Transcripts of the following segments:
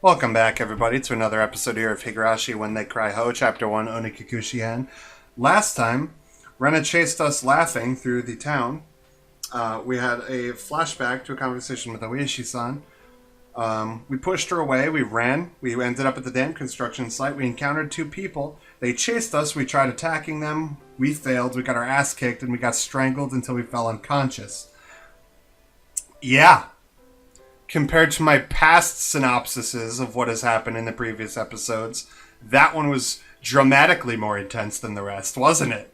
Welcome back, everybody, to another episode here of Higurashi When They Cry Ho, Ch.1 Onikakushi. Last time, Rena chased us laughing through the town. We had a flashback to a conversation with Oyashiro-sama. We pushed her away, we ran, we ended up at the damn construction site, we encountered two people, they chased us, we tried attacking them, we failed, we got our ass kicked, and we got strangled until we fell unconscious. Yeah. Compared to my past synopsises of what has happened in the previous episodes, that one was dramatically more intense than the rest, wasn't it?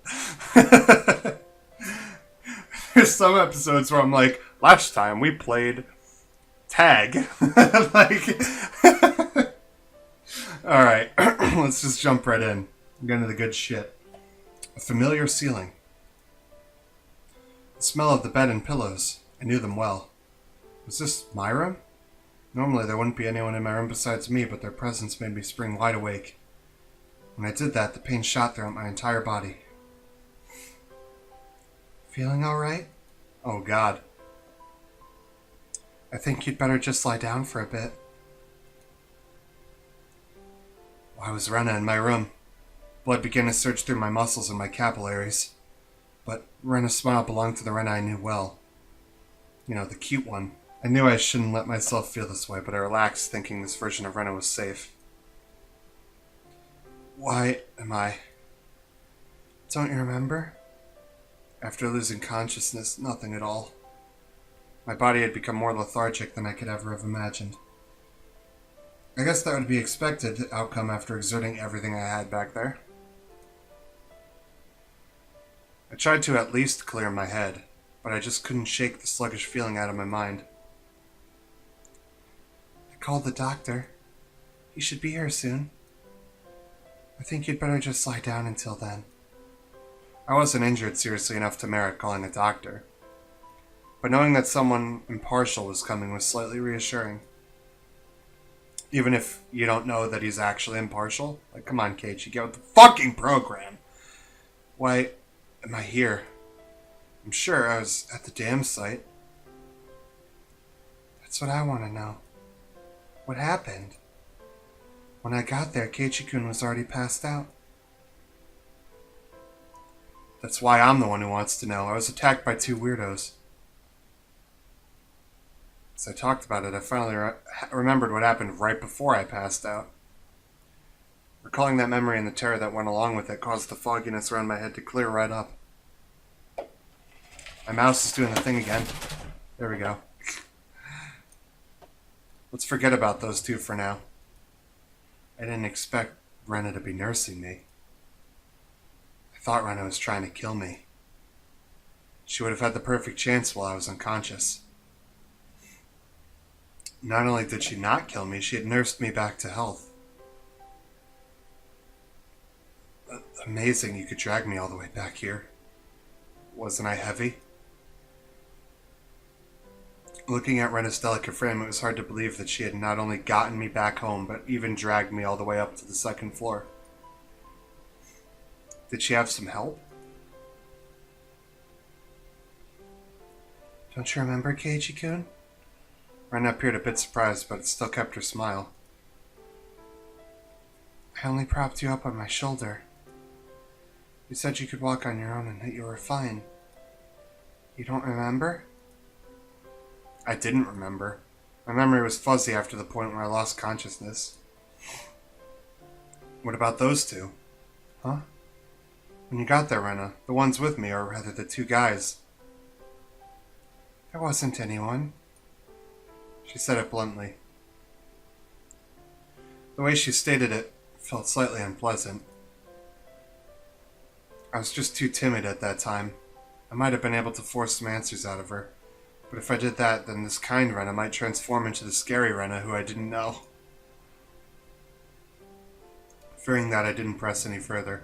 There's some episodes where I'm like, last time we played tag. Alright, let's just jump right in. Get into the good shit. A familiar ceiling. The smell of the bed and pillows. I knew them well. Was this my room? Normally there wouldn't be anyone in my room besides me, but their presence made me spring wide awake. When I did that, the pain shot throughout my entire body. Feeling alright? Oh God. I think you'd better just lie down for a bit. Why was Rena in my room? Blood began to surge through my muscles and my capillaries. But Rena's smile belonged to the Rena I knew well. You know, the cute one. I knew I shouldn't let myself feel this way, but I relaxed, thinking this version of Rena was safe. Why am I... Don't you remember? After losing consciousness, nothing at all. My body had become more lethargic than I could ever have imagined. I guess that would be expected outcome after exerting everything I had back there. I tried to at least clear my head, but I just couldn't shake the sluggish feeling out of my mind. I called the doctor. He should be here soon. I think you'd better just lie down until then. I wasn't injured seriously enough to merit calling a doctor, but knowing that someone impartial was coming was slightly reassuring. Even if you don't know that he's actually impartial. Like, come on, Keiichi, get with the fucking program. Why am I here? I'm sure I was at the dam site. That's what I want to know. What happened? When I got there, Keiichi-kun was already passed out. That's why I'm the one who wants to know. I was attacked by two weirdos. As I talked about it, I finally remembered what happened right before I passed out. Recalling that memory and the terror that went along with it caused the fogginess around my head to clear right up. My mouse is doing the thing again. There we go. Let's forget about those two for now. I didn't expect Rena to be nursing me. I thought Rena was trying to kill me. She would have had the perfect chance while I was unconscious. Not only did she not kill me, she had nursed me back to health. Amazing you could drag me all the way back here. Wasn't I heavy? Looking at Rena's delicate frame, it was hard to believe that she had not only gotten me back home, but even dragged me all the way up to the second floor. Did she have some help? Don't you remember, Keiichi-kun? Rena appeared a bit surprised, but it still kept her smile. I only propped you up on my shoulder. You said you could walk on your own and that you were fine. You don't remember? I didn't remember. My memory was fuzzy after the point where I lost consciousness. What about those two? Huh? When you got there, Rena, the ones with me, or rather the two guys. There wasn't anyone. She said it bluntly. The way she stated it felt slightly unpleasant. I was just too timid at that time. I might have been able to force some answers out of her. But if I did that, then this kind Rena might transform into the scary Rena who I didn't know. Fearing that, I didn't press any further.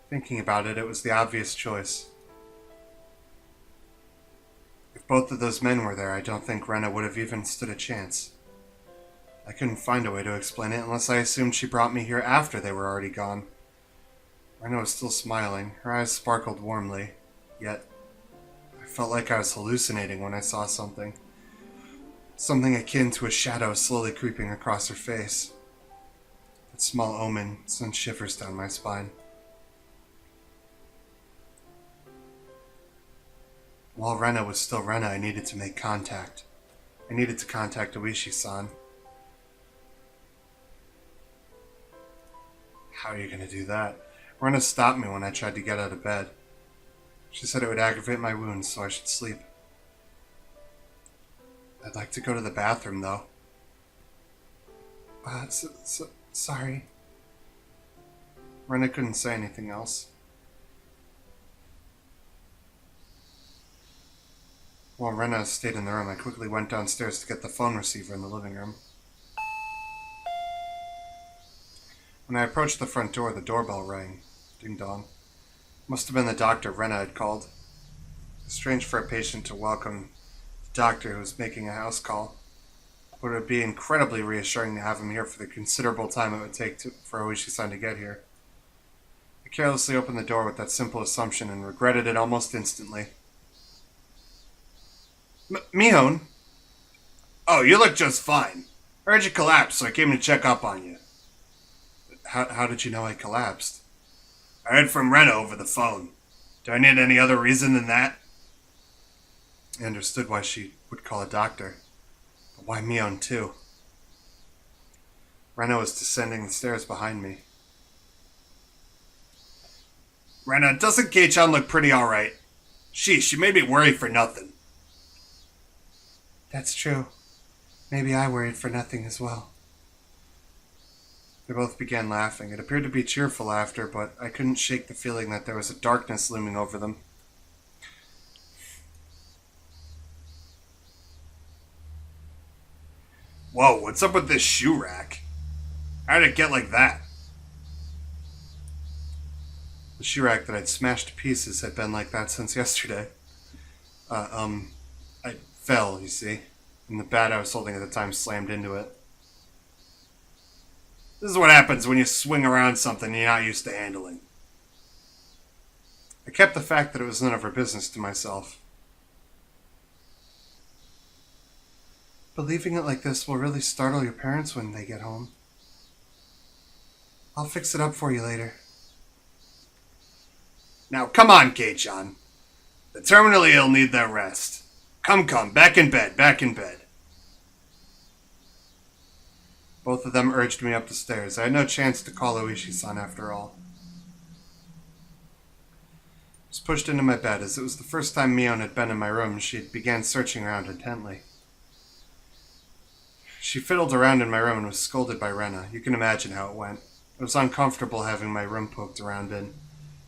Thinking about it, it was the obvious choice. If both of those men were there, I don't think Rena would have even stood a chance. I couldn't find a way to explain it unless I assumed she brought me here after they were already gone. Rena was still smiling. Her eyes sparkled warmly, yet I felt like I was hallucinating when I saw something. Something akin to a shadow slowly creeping across her face. That small omen sent shivers down my spine. While Rena was still Rena, I needed to make contact. I needed to contact Oishi-san. How are you going to do that? Rena stopped me when I tried to get out of bed. She said it would aggravate my wounds, so I should sleep. I'd like to go to the bathroom, though. Sorry. Rena couldn't say anything else. While Rena stayed in the room, I quickly went downstairs to get the phone receiver in the living room. When I approached the front door, the doorbell rang. Ding dong. Must have been the doctor Rena had called. It's strange for a patient to welcome the doctor who was making a house call, but it would be incredibly reassuring to have him here for the considerable time it would take for Oishi-san to get here. I carelessly opened the door with that simple assumption and regretted it almost instantly. Mion? Oh, you look just fine. I heard you collapsed, so I came to check up on you. How did you know I collapsed? I heard from Rena over the phone. Do I need any other reason than that? I understood why she would call a doctor. But why Mion too? Rena was descending the stairs behind me. Rena, doesn't Ch.1 look pretty alright? Sheesh, you made me worry for nothing. That's true. Maybe I worried for nothing as well. They both began laughing. It appeared to be cheerful laughter, but I couldn't shake the feeling that there was a darkness looming over them. Whoa, what's up with this shoe rack? How did it get like that? The shoe rack that I'd smashed to pieces had been like that since yesterday. I fell, you see, and the bat I was holding at the time slammed into it. This is what happens when you swing around something you're not used to handling. I kept the fact that it was none of her business to myself. But leaving it like this will really startle your parents when they get home. I'll fix it up for you later. Now, come on, Ch.1. The terminally ill need their rest. Come, back in bed. Both of them urged me up the stairs. I had no chance to call Oishi-san after all. I was pushed into my bed. As it was the first time Mion had been in my room, she began searching around intently. She fiddled around in my room and was scolded by Rena. You can imagine how it went. It was uncomfortable having my room poked around in,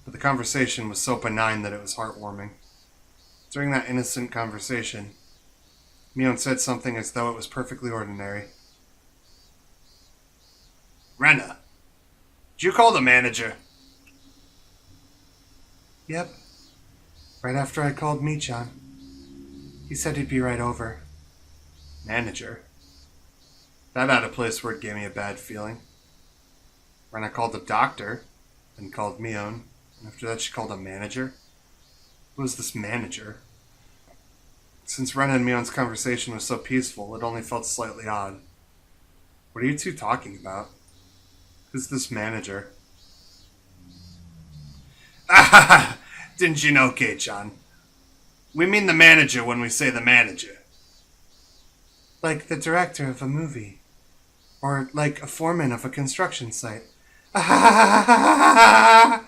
but the conversation was so benign that it was heartwarming. During that innocent conversation, Mion said something as though it was perfectly ordinary. Rena, did you call the manager? Yep. Right after I called Michan. He said he'd be right over. Manager? That out-of-place word gave me a bad feeling. Rena called the doctor, then called Mion, and after that she called a manager? Who was this manager? Since Rena and Mion's conversation was so peaceful, it only felt slightly odd. What are you two talking about? Who's this manager? Ah, didn't you know, Ch.1? We mean the manager when we say the manager. Like the director of a movie. Or like a foreman of a construction site. I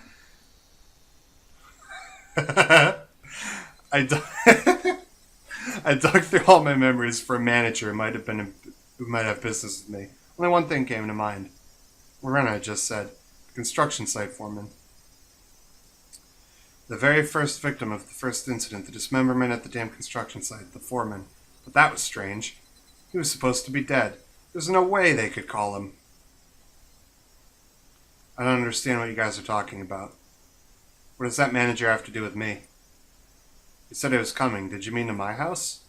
dug through all my memories for a manager who might have business with me. Only one thing came to mind. Rena had just said, construction site foreman. The very first victim of the first incident, the dismemberment at the damn construction site, the foreman. But that was strange. He was supposed to be dead. There's no way they could call him. I don't understand what you guys are talking about. What does that manager have to do with me? You said he was coming. Did you mean to my house?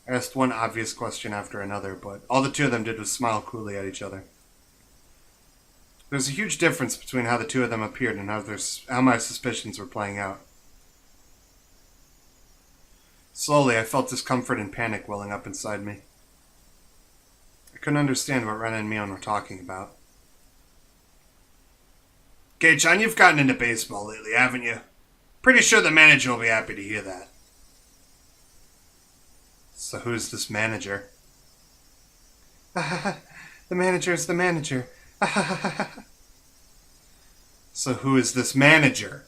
I asked one obvious question after another, but all the two of them did was smile coolly at each other. There's a huge difference between how the two of them appeared and how my suspicions were playing out. Slowly, I felt discomfort and panic welling up inside me. I couldn't understand what Rena and Mion were talking about. Ch.1, you've gotten into baseball lately, haven't you? Pretty sure the manager will be happy to hear that. So who's this manager? The manager is the manager. So who is this manager?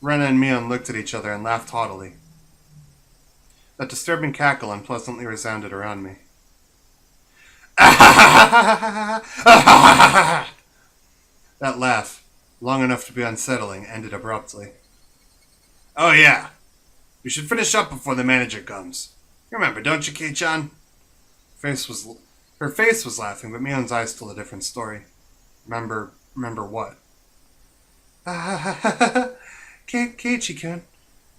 Rena and Mion looked at each other and laughed haughtily. That disturbing cackle unpleasantly resounded around me. That laugh, long enough to be unsettling, ended abruptly. Oh yeah, we should finish up before the manager comes. You remember, don't you, Ch.1? Her face was laughing, but Mion's eyes told a different story. Remember what? Keiichi-kun,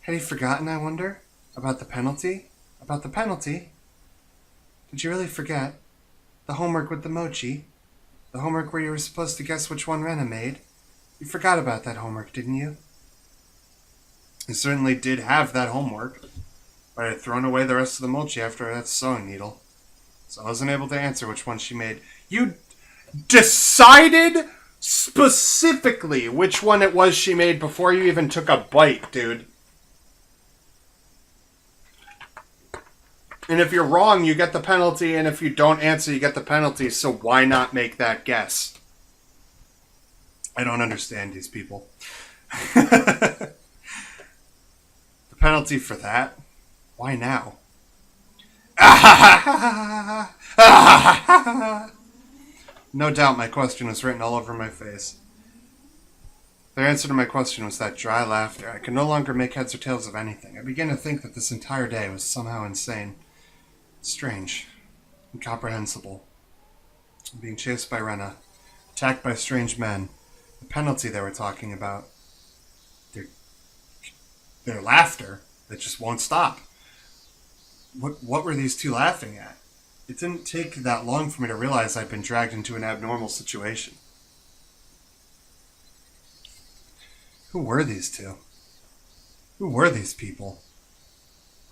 had he forgotten, I wonder? About the penalty? About the penalty? Did you really forget? The homework with the mochi? The homework where you were supposed to guess which one Rena made? You forgot about that homework, didn't you? I certainly did have that homework, but I had thrown away the rest of the mochi after that sewing needle. So I wasn't able to answer which one she made. You decided specifically which one it was she made before you even took a bite, dude. And if you're wrong, you get the penalty, and if you don't answer, you get the penalty, so why not make that guess? I don't understand these people. The penalty for that? Why now? No doubt my question was written all over my face. Their answer to my question was that dry laughter. I could no longer make heads or tails of anything. I began to think that this entire day was somehow insane. Strange. Incomprehensible. Being chased by Rena. Attacked by strange men. The penalty they were talking about. Their laughter that just won't stop. What were these two laughing at? It didn't take that long for me to realize I'd been dragged into an abnormal situation. Who were these two? Who were these people?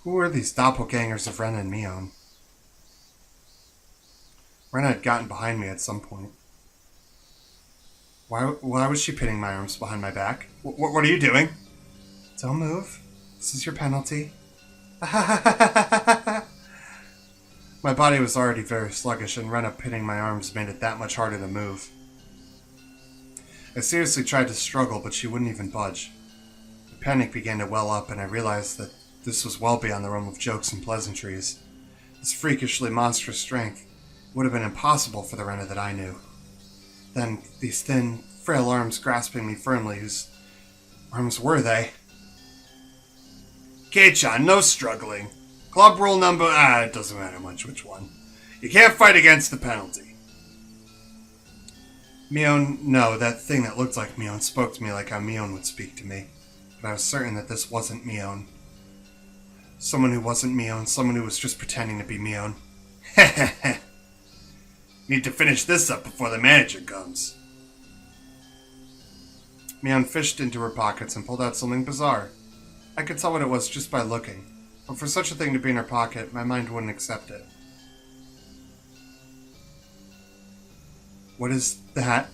Who were these doppelgangers of Rena and Mion? Rena had gotten behind me at some point. Why was she pinning my arms behind my back? What are you doing? Don't move. This is your penalty. My body was already very sluggish, and Rena pinning my arms made it that much harder to move. I seriously tried to struggle, but she wouldn't even budge. The panic began to well up, and I realized that this was well beyond the realm of jokes and pleasantries. This freakishly monstrous strength would have been impossible for the Rena that I knew. Then, these thin, frail arms grasping me firmly, whose arms were they? Ch.1, no struggling. Club rule number... it doesn't matter much which one. You can't fight against the penalty. Mion, no, that thing that looked like Mion spoke to me like how Mion would speak to me. But I was certain that this wasn't Mion. Someone who wasn't Mion, someone who was just pretending to be Mion. Heh. Need to finish this up before the manager comes. Mion fished into her pockets and pulled out something bizarre. I could tell what it was just by looking, but for such a thing to be in her pocket, my mind wouldn't accept it. What is that?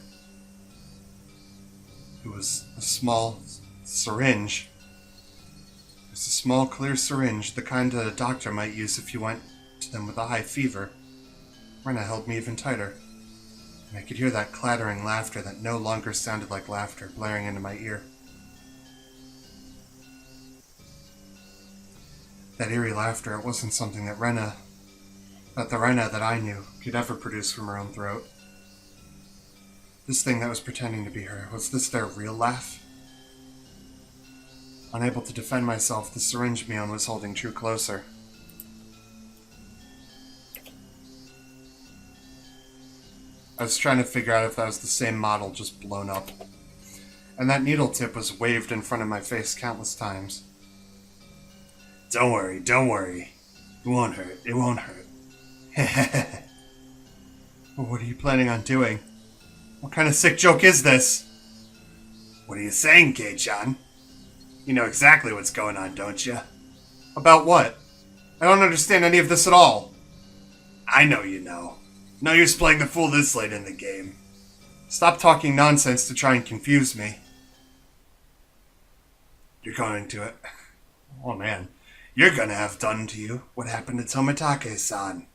It was a small syringe. It was a small, clear syringe, the kind that a doctor might use if you went to them with a high fever. Rena held me even tighter, and I could hear that clattering laughter that no longer sounded like laughter blaring into my ear. That eerie laughter, it wasn't something that the Rena that I knew could ever produce from her own throat. This thing that was pretending to be her, was this their real laugh? Unable to defend myself, the syringe Mion was holding drew closer. I was trying to figure out if that was the same model just blown up. And that needle tip was waved in front of my face countless times. Don't worry. It won't hurt. Well, what are you planning on doing? What kind of sick joke is this? What are you saying, Kei-chan? You know exactly what's going on, don't you? About what? I don't understand any of this at all. I know you know. No use playing the fool this late in the game. Stop talking nonsense to try and confuse me. You're going to it. Oh man. You're gonna have done to you what happened to Tomitake-san.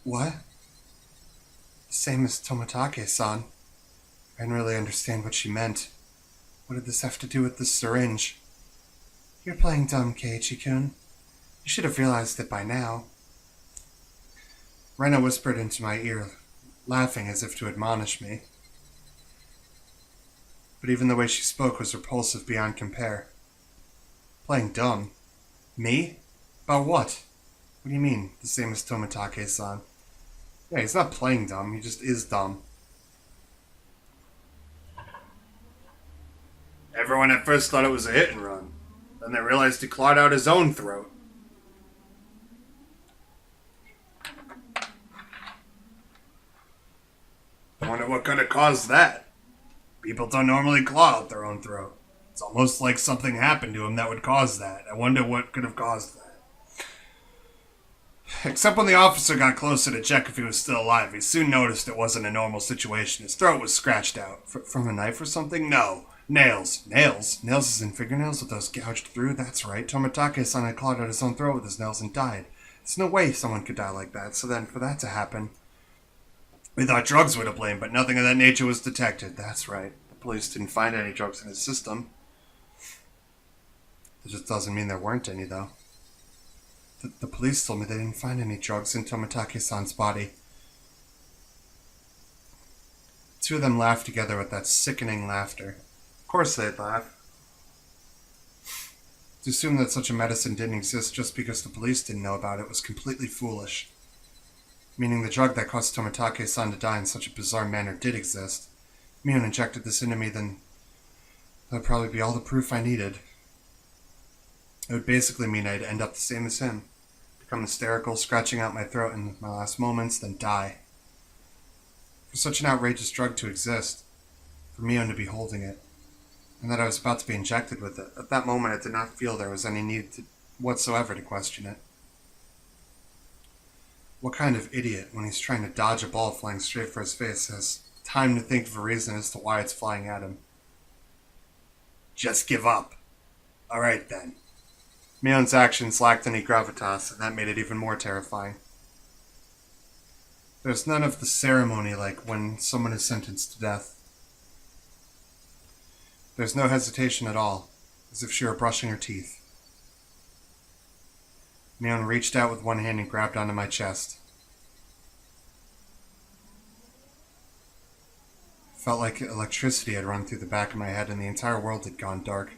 What? Same as Tomitake-san. I didn't really understand what she meant. What did this have to do with the syringe? You're playing dumb, Keiichi-kun. You should have realized it by now. Rena whispered into my ear, laughing as if to admonish me. But even the way she spoke was repulsive beyond compare. Playing dumb? Me? About what? What do you mean, the same as Tomitake-san? Yeah, he's not playing dumb, he just is dumb. Everyone at first thought it was a hit and run. Then they realized he clawed out his own throat. I wonder what could have caused that. People don't normally claw out their own throat. It's almost like something happened to him that would cause that. I wonder what could have caused that. Except when the officer got closer to check if he was still alive, he soon noticed it wasn't a normal situation. His throat was scratched out. From a knife or something? No. Nails. Nails? Nails as in fingernails with those gouged through? That's right. Tomitake-san had clawed out his own throat with his nails and died. There's no way someone could die like that. So then, for that to happen... We thought drugs were to blame, but nothing of that nature was detected. That's right. The police didn't find any drugs in his system. It just doesn't mean there weren't any, though. The police told me they didn't find any drugs in Tomitake-san's body. Two of them laughed together with that sickening laughter. Of course they'd laugh. To assume that such a medicine didn't exist just because the police didn't know about it was completely foolish. Meaning the drug that caused Tomitake-san to die in such a bizarre manner did exist. If Mion injected this into me, then that would probably be all the proof I needed. It would basically mean I'd end up the same as him. Become hysterical, scratching out my throat in my last moments, then die. For such an outrageous drug to exist, for Mion to be holding it, and that I was about to be injected with it, at that moment I did not feel there was any need whatsoever to question it. What kind of idiot, when he's trying to dodge a ball flying straight for his face, has time to think of a reason as to why it's flying at him? Just give up. Alright then. Mion's actions lacked any gravitas, and that made it even more terrifying. There's none of the ceremony like when someone is sentenced to death. There's no hesitation at all, as if she were brushing her teeth. Mion reached out with one hand and grabbed onto my chest. Felt like electricity had run through the back of my head and the entire world had gone dark.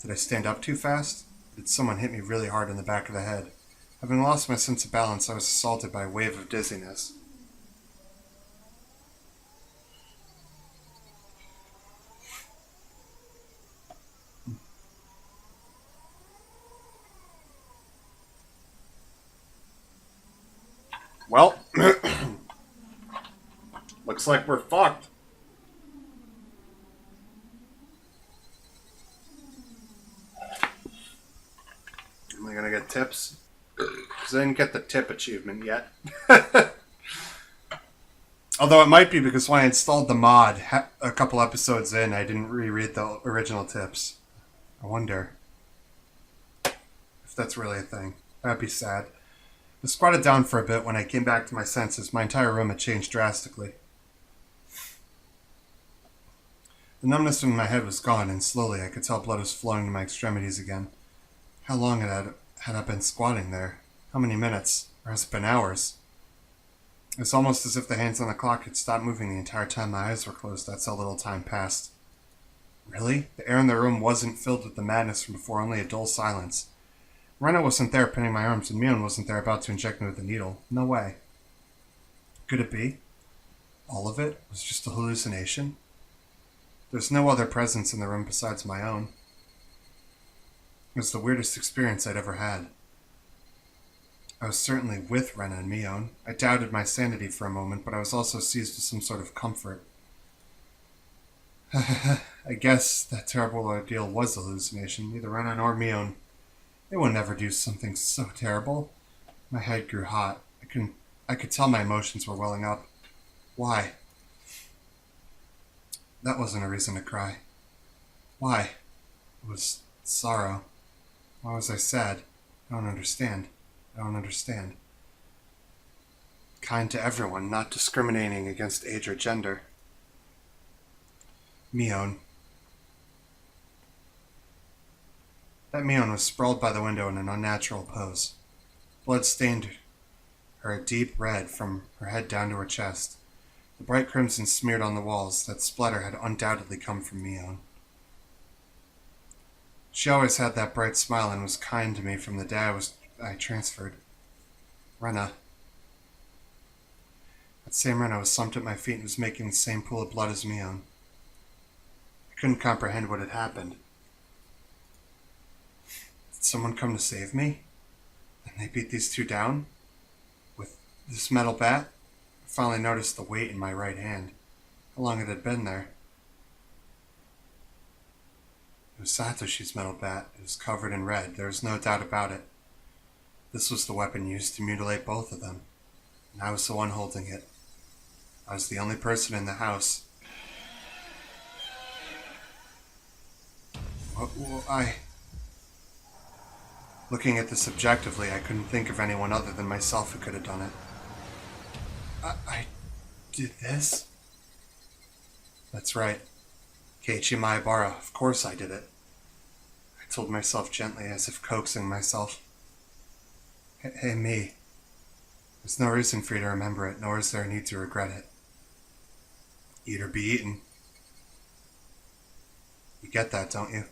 Did I stand up too fast? Did someone hit me really hard in the back of the head? Having lost my sense of balance, I was assaulted by a wave of dizziness. Well, looks like we're fucked. Am I gonna get tips? Because I didn't get the tip achievement yet. Although it might be because when I installed the mod a couple episodes in, I didn't reread the original tips. I wonder if that's really a thing. That'd be sad. I squatted down for a bit. When I came back to my senses, my entire room had changed drastically. The numbness in my head was gone, and slowly I could tell blood was flowing to my extremities again. How long had I been squatting there? How many minutes? Or has it been hours? It was almost as if the hands on the clock had stopped moving the entire time my eyes were closed. That's how little time passed. Really? The air in the room wasn't filled with the madness from before, only a dull silence. Rena wasn't there pinning my arms, and Mion wasn't there about to inject me with a needle. No way. Could it be? All of it was just a hallucination? There's no other presence in the room besides my own. It was the weirdest experience I'd ever had. I was certainly with Rena and Mion. I doubted my sanity for a moment, but I was also seized with some sort of comfort. I guess that terrible ordeal was a hallucination. Neither Rena nor Mion. They would never do something so terrible. My head grew hot. I could tell my emotions were welling up. Why? That wasn't a reason to cry. Why? It was sorrow. Why was I sad? I don't understand. I don't understand. Kind to everyone, not discriminating against age or gender. Mion. That Mion was sprawled by the window in an unnatural pose. Blood stained her a deep red from her head down to her chest. The bright crimson smeared on the walls. That splatter had undoubtedly come from Mion. She always had that bright smile and was kind to me from the day I transferred. Rena. That same Rena was slumped at my feet and was making the same pool of blood as Mion. I couldn't comprehend what had happened. Did someone come to save me? And they beat these two down? With this metal bat? I finally noticed the weight in my right hand. How long it had been there. It was Satoshi's metal bat. It was covered in red. There was no doubt about it. This was the weapon used to mutilate both of them. And I was the one holding it. I was the only person in the house. Looking at this objectively, I couldn't think of anyone other than myself who could have done it. I did this? That's right. Ch.1 Onikakushi, of course I did it. I told myself gently, as if coaxing myself. Hey, me. There's no reason for you to remember it, nor is there a need to regret it. Eat or be eaten. You get that, don't you?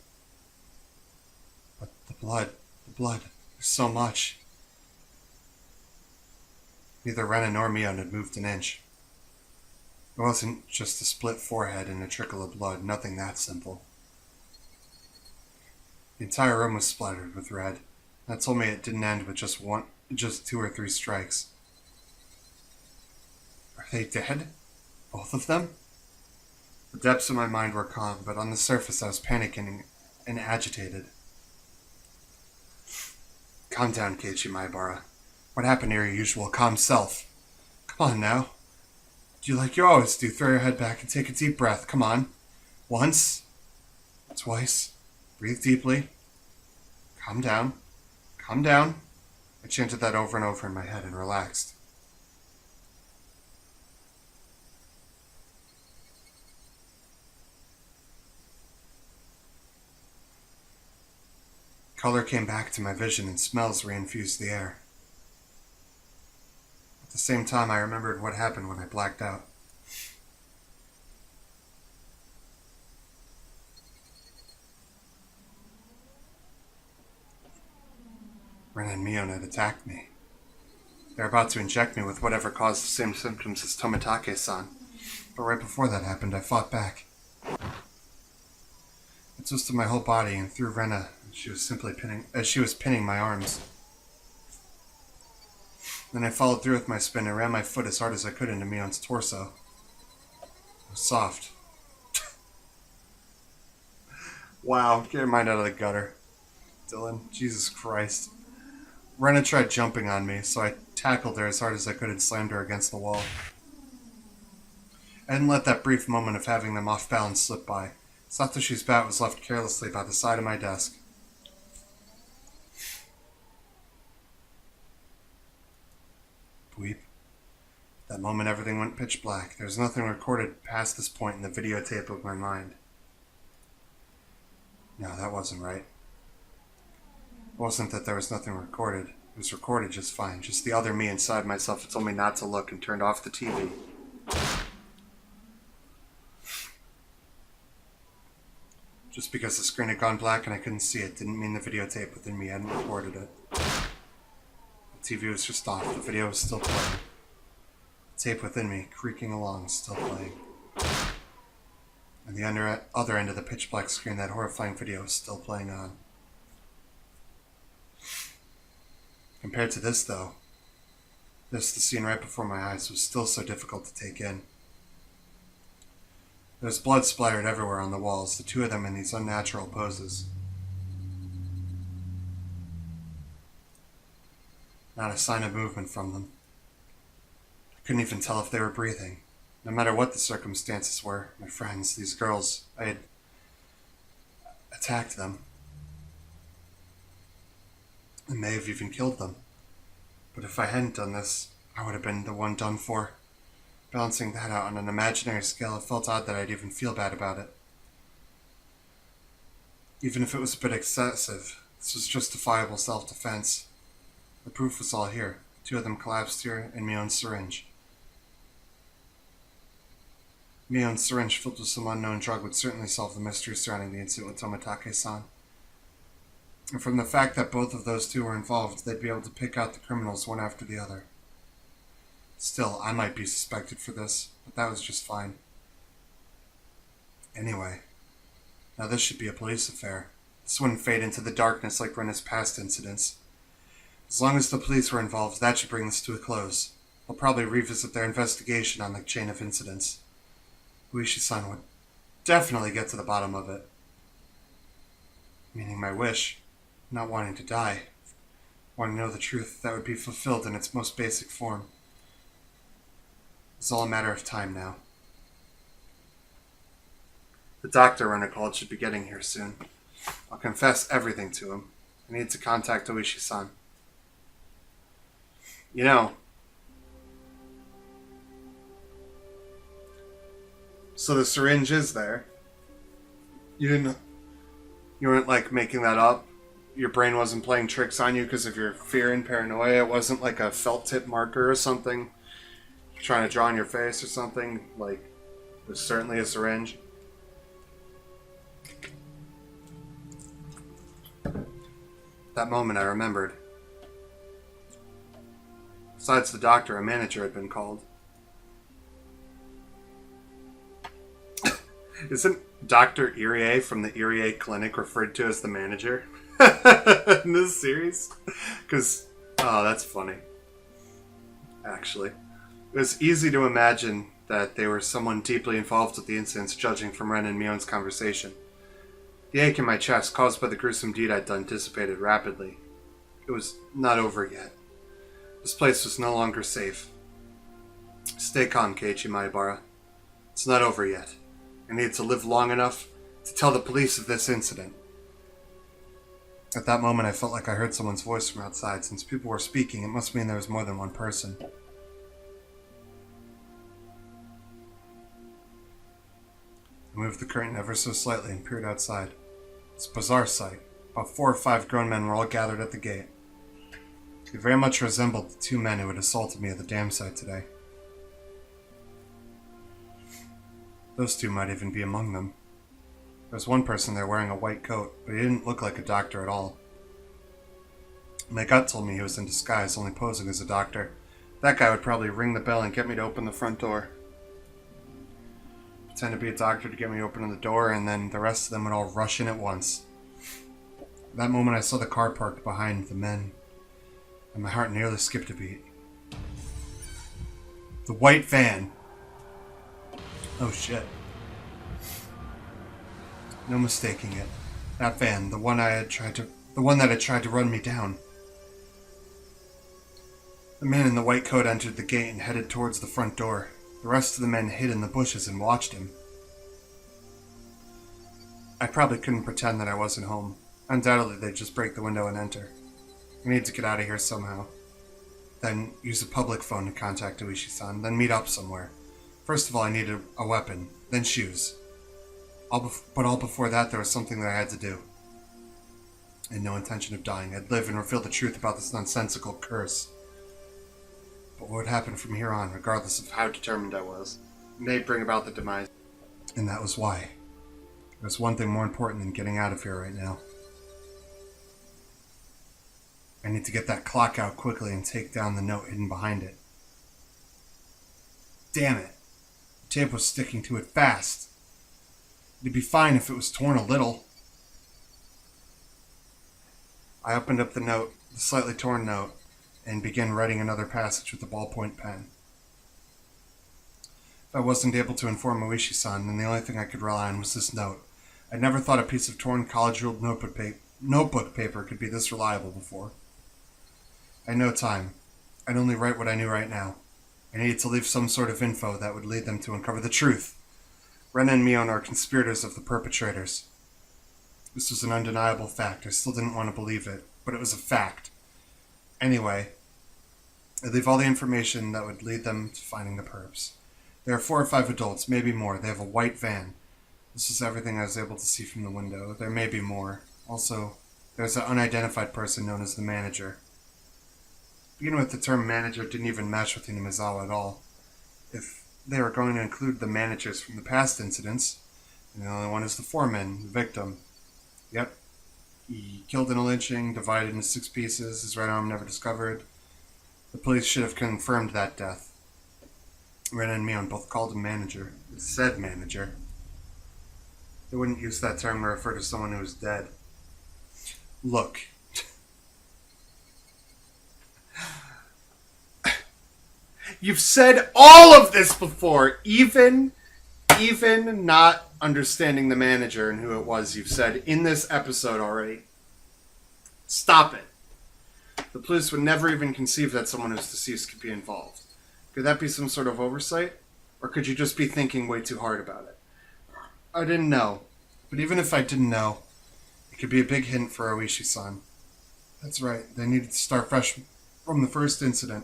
But the blood, there's so much. Neither Rena nor Mion had moved an inch. It wasn't just a split forehead and a trickle of blood, nothing that simple. The entire room was splattered with red. That told me it didn't end with just 2 or 3 strikes. Are they dead? Both of them? The depths of my mind were calm, but on the surface I was panicking and agitated. Calm down, Ch.1 Onikakushi. What happened to your usual calm self? Come on now. Do like you always do. Throw your head back and take a deep breath. Come on. Once. Twice. Breathe deeply. Calm down. Calm down. I chanted that over and over in my head and relaxed. Color came back to my vision and smells reinfused the air. At the same time, I remembered what happened when I blacked out. Ren and Mion had attacked me. They were about to inject me with whatever caused the same symptoms as Tomitake-san. But right before that happened, I fought back. I twisted my whole body and threw Rena. She was pinning my arms. Then I followed through with my spin and ran my foot as hard as I could into Mion's torso. It was soft. Wow, get your mind out of the gutter. Dylan, Jesus Christ. Rena tried jumping on me, so I tackled her as hard as I could and slammed her against the wall. I didn't let that brief moment of having them off balance slip by. Satoshi's bat was left carelessly by the side of my desk. Bleep. At that moment, everything went pitch black. There was nothing recorded past this point in the videotape of my mind. No, that wasn't right. It wasn't that there was nothing recorded. It was recorded just fine. Just the other me inside myself had told me not to look and turned off the TV. Just because the screen had gone black and I couldn't see it didn't mean the videotape within me hadn't recorded it. The TV was just off. The video was still playing. The tape within me, creaking along, still playing. And the other end of the pitch black screen, that horrifying video was still playing on. Compared to this, though, the scene right before my eyes, was still so difficult to take in. There was blood splattered everywhere on the walls, the two of them in these unnatural poses. Not a sign of movement from them. I couldn't even tell if they were breathing. No matter what the circumstances were, my friends, these girls, I had attacked them. I may have even killed them. But if I hadn't done this, I would have been the one done for. Balancing that out on an imaginary scale, it felt odd that I'd even feel bad about it. Even if it was a bit excessive, this was justifiable self-defense. The proof was all here. Two of them collapsed here in Mion's syringe. Mion's syringe filled with some unknown drug would certainly solve the mystery surrounding the incident with Tomitake-san. And from the fact that both of those two were involved, they'd be able to pick out the criminals one after the other. Still, I might be suspected for this, but that was just fine. Anyway, now this should be a police affair. This wouldn't fade into the darkness like Rena's past incidents. As long as the police were involved, that should bring this to a close. They'll probably revisit their investigation on the chain of incidents. Uishi-san would definitely get to the bottom of it. Meaning my wish, not wanting to die, wanting to know the truth, that would be fulfilled in its most basic form. It's all a matter of time now. The doctor Rena called should be getting here soon. I'll confess everything to him. I need to contact Oishi-san. You know, so the syringe is there. You weren't like making that up. Your brain wasn't playing tricks on you because of your fear and paranoia. It wasn't like a felt tip marker or something trying to draw on your face or something. Like, it was certainly a syringe. That moment I remembered. Besides the doctor, a manager had been called. Isn't Dr. Irie from the Irie Clinic referred to as the manager in this series? Because, oh, that's funny. Actually. It was easy to imagine that they were someone deeply involved with the incidents, judging from Ren and Mion's conversation. The ache in my chest, caused by the gruesome deed I'd done, dissipated rapidly. It was not over yet. This place was no longer safe. Stay calm, Keiichi Maibara. It's not over yet. I need to live long enough to tell the police of this incident. At that moment, I felt like I heard someone's voice from outside. Since people were speaking, it must mean there was more than one person. I moved the curtain ever so slightly and peered outside. It's a bizarre sight. About 4 or 5 grown men were all gathered at the gate. They very much resembled the 2 men who had assaulted me at the dam site today. Those 2 might even be among them. There was one person there wearing a white coat, but he didn't look like a doctor at all. My gut told me he was in disguise, only posing as a doctor. That guy would probably ring the bell and get me to open the front door. Pretend to be a doctor to get me to open the door, and then the rest of them would all rush in at once. At that moment I saw the car parked behind the men, and my heart nearly skipped a beat. The white van! Oh shit. No mistaking it. That van, the one that had tried to run me down. The man in the white coat entered the gate and headed towards the front door. The rest of the men hid in the bushes and watched him. I probably couldn't pretend that I wasn't home. Undoubtedly, they'd just break the window and enter. I need to get out of here somehow. Then use a public phone to contact Oishi-san, then meet up somewhere. First of all, I needed a weapon, then shoes. But all before that, there was something that I had to do. I had no intention of dying. I'd live and reveal the truth about this nonsensical curse. But what would happen from here on, regardless of how determined I was, may bring about the demise. And that was why. There's one thing more important than getting out of here right now. I need to get that clock out quickly and take down the note hidden behind it. Damn it. The tape was sticking to it fast. It'd be fine if it was torn a little. I opened up the note, the slightly torn note. and began writing another passage with a ballpoint pen. If I wasn't able to inform Oishi-san, then the only thing I could rely on was this note. I'd never thought a piece of torn college-ruled notebook paper could be this reliable before. I had no time. I'd only write what I knew right now. I needed to leave some sort of info that would lead them to uncover the truth. Rena and Mion are conspirators of the perpetrators. This was an undeniable fact. I still didn't want to believe it, but it was a fact. Anyway, I'd leave all the information that would lead them to finding the perps. There are 4 or 5 adults, maybe more. They have a white van. This is everything I was able to see from the window. There may be more. Also, there's an unidentified person known as the manager. To begin with, the term manager didn't even match with Hinamizawa at all. If they were going to include the managers from the past incidents, and the only one is the foreman, the victim. Yep. He killed in a lynching, divided into 6 pieces, his right arm never discovered. The police should have confirmed that death. Rena and Mion both called him manager. It said manager. They wouldn't use that term to refer to someone who was dead. Look. You've said all of this before, even not understanding the manager and who it was. You've said in this episode already. Stop it. The police would never even conceive that someone who's deceased could be involved. Could that be some sort of oversight? Or could you just be thinking way too hard about it? I didn't know. But even if I didn't know, it could be a big hint for Oishi-san. That's right. They needed to start fresh from the first incident.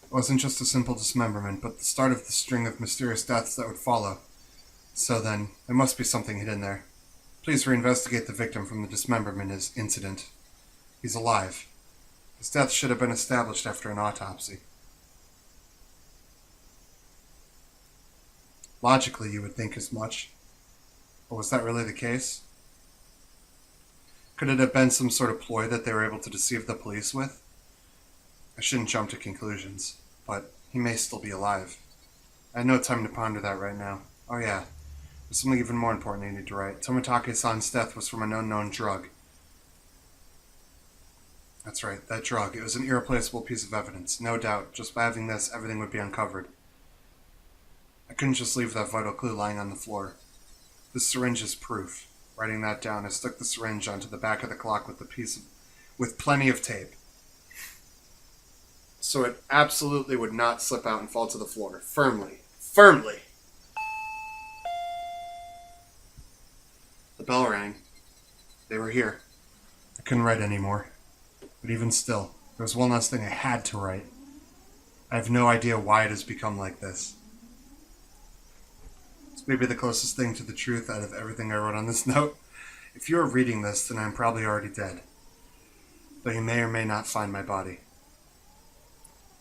It wasn't just a simple dismemberment, but the start of the string of mysterious deaths that would follow. So then, there must be something hidden there. Please reinvestigate the victim from the dismemberment incident. He's alive. His death should have been established after an autopsy. Logically, you would think as much. But was that really the case? Could it have been some sort of ploy that they were able to deceive the police with? I shouldn't jump to conclusions, but he may still be alive. I had no time to ponder that right now. Oh yeah, there's something even more important I need to write. Tomitake-san's death was from an unknown drug. That's right, that drug. It was an irreplaceable piece of evidence. No doubt, just by having this, everything would be uncovered. I couldn't just leave that vital clue lying on the floor. This syringe is proof. Writing that down, I stuck the syringe onto the back of the clock with plenty of tape. So it absolutely would not slip out and fall to the floor. Firmly. Firmly! The bell rang. They were here. I couldn't write anymore. But even still, there was one last thing I had to write. I have no idea why it has become like this. It's maybe the closest thing to the truth out of everything I wrote on this note. If you are reading this, then I'm probably already dead. Though you may or may not find my body.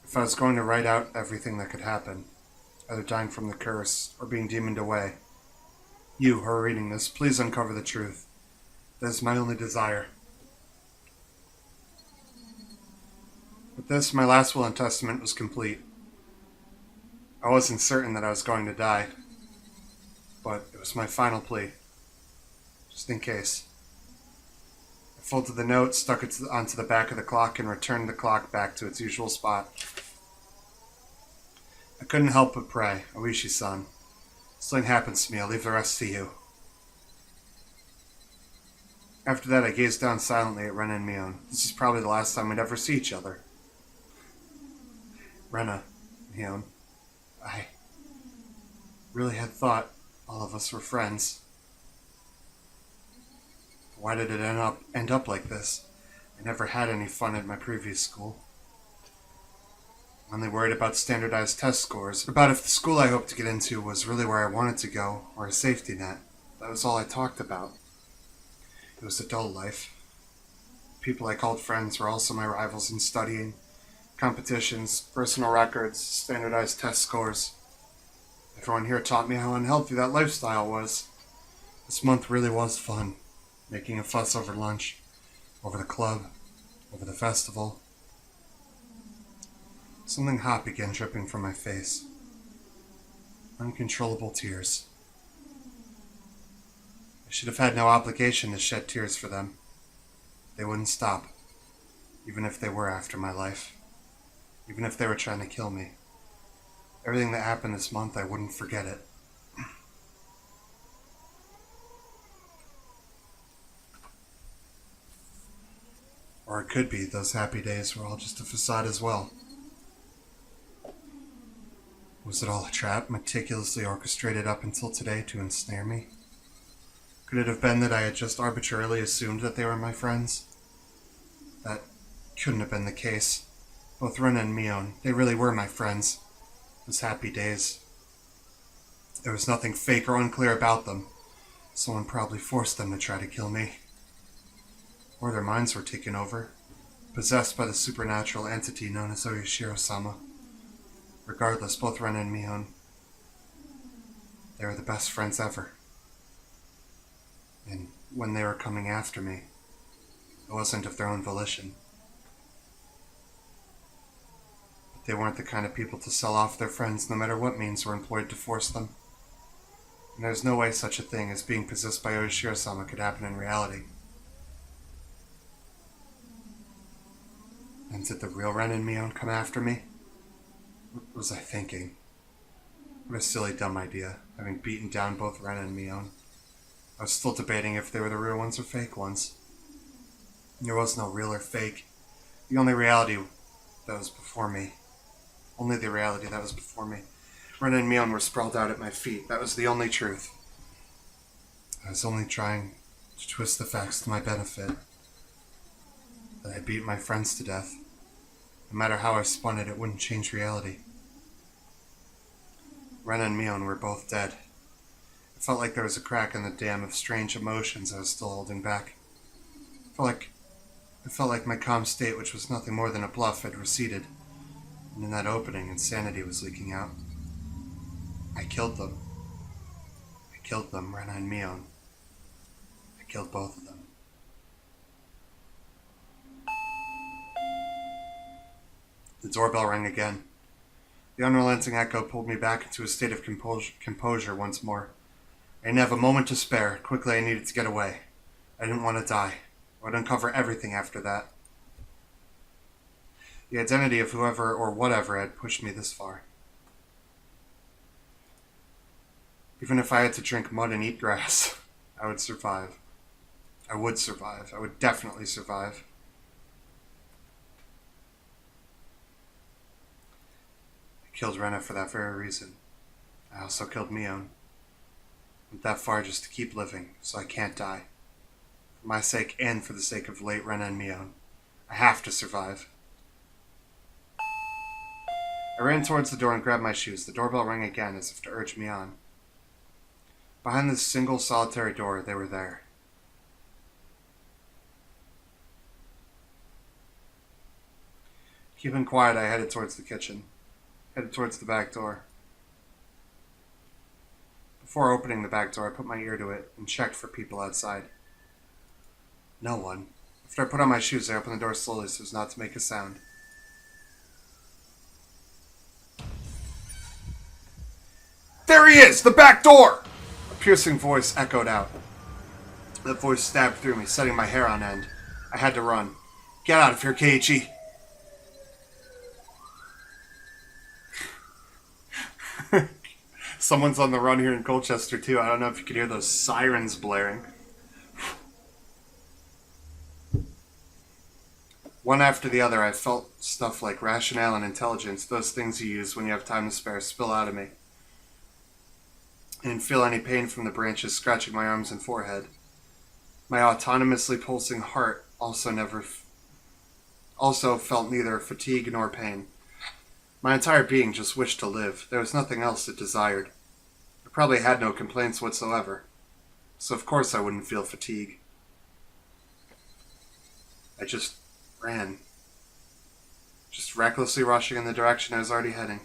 If I was going to write out everything that could happen, either dying from the curse or being demoned away, you who are reading this, please uncover the truth. That is my only desire. With this, my last will and testament was complete. I wasn't certain that I was going to die, but it was my final plea, just in case. I folded the note, stuck it onto the back of the clock, and returned the clock back to its usual spot. I couldn't help but pray, Oishi-san. If something happens to me, I'll leave the rest to you. After that, I gazed down silently at Rena and Mion. This is probably the last time we'd ever see each other. Rena, Mion, I really had thought all of us were friends. Why did it end up like this? I never had any fun at my previous school. I'm only worried about standardized test scores, about if the school I hoped to get into was really where I wanted to go, or a safety net. That was all I talked about. It was a dull life. People I called friends were also my rivals in studying, competitions, personal records, standardized test scores. Everyone here taught me how unhealthy that lifestyle was. This month really was fun. Making a fuss over lunch, over the club, over the festival. Something hot began dripping from my face. Uncontrollable tears. I should have had no obligation to shed tears for them. They wouldn't stop. even if they were after my life. Even if they were trying to kill me. Everything that happened this month, I wouldn't forget it. Or it could be those happy days were all just a facade as well. Was it all a trap, meticulously orchestrated up until today to ensnare me? Could it have been that I had just arbitrarily assumed that they were my friends? That couldn't have been the case. Both Rena and Mion, they really were my friends. Those happy days. There was nothing fake or unclear about them. Someone probably forced them to try to kill me. Or their minds were taken over, possessed by the supernatural entity known as Oyashiro-sama. Regardless, both Rena and Mion, they were the best friends ever. And when they were coming after me, it wasn't of their own volition. But they weren't the kind of people to sell off their friends no matter what means were employed to force them. And there's no way such a thing as being possessed by Oyashiro-sama could happen in reality. And did the real Ren and Mion come after me? What was I thinking? What a silly, dumb idea, having beaten down both Ren and Mion. I was still debating if they were the real ones or fake ones. There was no real or fake. The only reality that was before me. Only the reality that was before me. Ren and Mion were sprawled out at my feet. That was the only truth. I was only trying to twist the facts to my benefit. That I beat my friends to death. No matter how I spun it, it wouldn't change reality. Ren and Mion were both dead. It felt like there was a crack in the dam of strange emotions I was still holding back. It felt like my calm state, which was nothing more than a bluff, had receded. And in that opening, insanity was leaking out. I killed them. I killed them, Rena and Mion. I killed both of them. The doorbell rang again. The unrelenting echo pulled me back into a state of composure once more. I didn't have a moment to spare. Quickly, I needed to get away. I didn't want to die. I would uncover everything after that. The identity of whoever or whatever had pushed me this far. Even if I had to drink mud and eat grass, I would survive. I would survive. I would definitely survive. I killed Rena for that very reason. I also killed Mion. Went that far just to keep living, so I can't die. For my sake and for the sake of late Rena and Mion. I have to survive. I ran towards the door and grabbed my shoes. The doorbell rang again as if to urge me on. Behind this single solitary door, they were there. Keeping quiet, I headed towards the kitchen. Headed towards the back door. Before opening the back door, I put my ear to it and checked for people outside. No one. After I put on my shoes, I opened the door slowly so as not to make a sound. There he is! The back door! A piercing voice echoed out. That voice stabbed through me, setting my hair on end. I had to run. Get out of here, Keiichi! Someone's on the run here in Colchester, too. I don't know if you could hear those sirens blaring. One after the other, I felt stuff like rationale and intelligence, those things you use when you have time to spare, spill out of me. I didn't feel any pain from the branches scratching my arms and forehead. My autonomously pulsing heart also felt neither fatigue nor pain. My entire being just wished to live. There was nothing else it desired. I probably had no complaints whatsoever, so of course I wouldn't feel fatigue. I just ran. Just recklessly rushing in the direction I was already heading.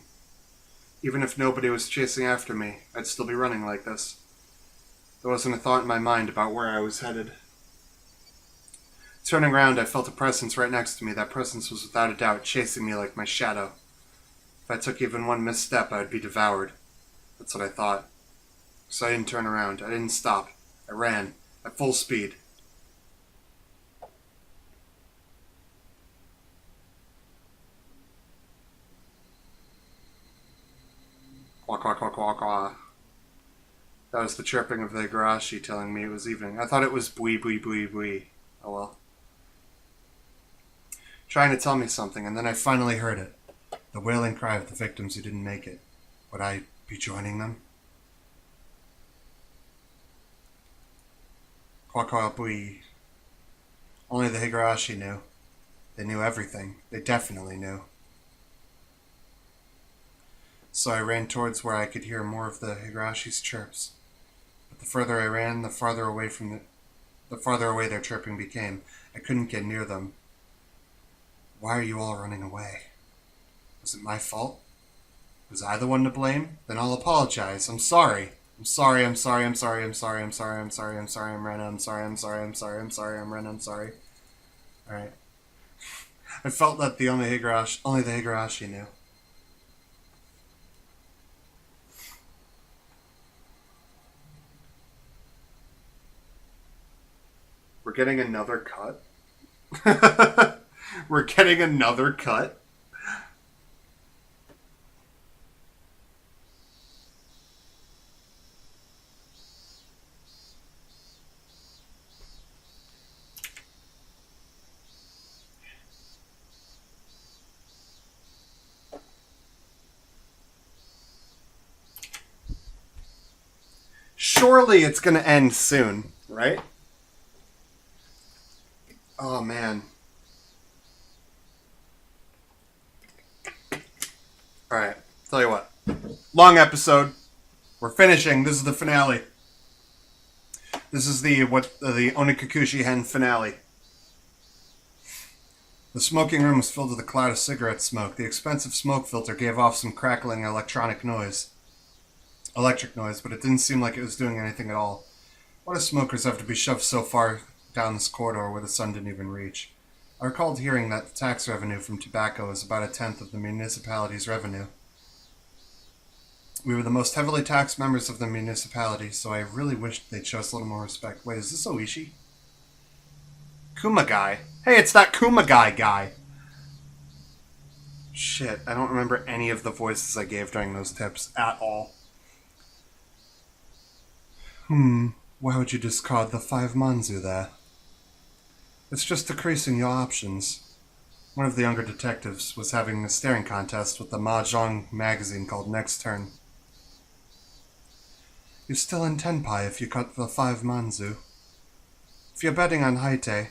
Even if nobody was chasing after me, I'd still be running like this. There wasn't a thought in my mind about where I was headed. Turning around, I felt a presence right next to me. That presence was without a doubt chasing me like my shadow. If I took even one misstep, I would be devoured. That's what I thought. So I didn't turn around. I didn't stop. I ran at full speed. Quack, quack, quack, quack, quack. That was the chirping of the Higurashi telling me it was evening. I thought it was bwee, bwee, bwee, bwee. Oh well. Trying to tell me something, and then I finally heard it. The wailing cry of the victims who didn't make it. Would I be joining them? Quack, quack, bwee. Only the Higurashi knew. They knew everything. They definitely knew. So I ran towards where I could hear more of the Higurashi's chirps. But the further I ran, the farther away their chirping became. I couldn't get near them. Why are you all running away? Was it my fault? Was I the one to blame? Then I'll apologize. I'm sorry. I'm sorry, I'm sorry, I'm sorry, I'm sorry, I'm sorry, I'm sorry, I'm sorry, I'm Rena, I'm sorry, I'm sorry, I'm sorry, I'm sorry, I'm Rena, I'm sorry. Alright. I felt that only the Higurashi knew. We're getting another cut? We're getting another cut? Surely it's gonna end soon, right? Oh, man. Alright, tell you what. Long episode. We're finishing. This is the finale. This is the Onikakushi Hen finale. The smoking room was filled with a cloud of cigarette smoke. The expensive smoke filter gave off some crackling electric noise, but it didn't seem like it was doing anything at all. Why do smokers have to be shoved so far down this corridor where the sun didn't even reach? I recalled hearing that the tax revenue from tobacco is about 1/10 of the municipality's revenue. We were the most heavily taxed members of the municipality, so I really wished they'd show us a little more respect. Wait, is this Oishi? Kumagai? Hey, it's that Kumagai guy! Shit, I don't remember any of the voices I gave during those tips at all. Why would you discard the 5 manzu there? It's just decreasing your options. One of the younger detectives was having a staring contest with the mahjong magazine called Next Turn. You're still in tenpai if you cut the 5 manzu. If you're betting on Haite,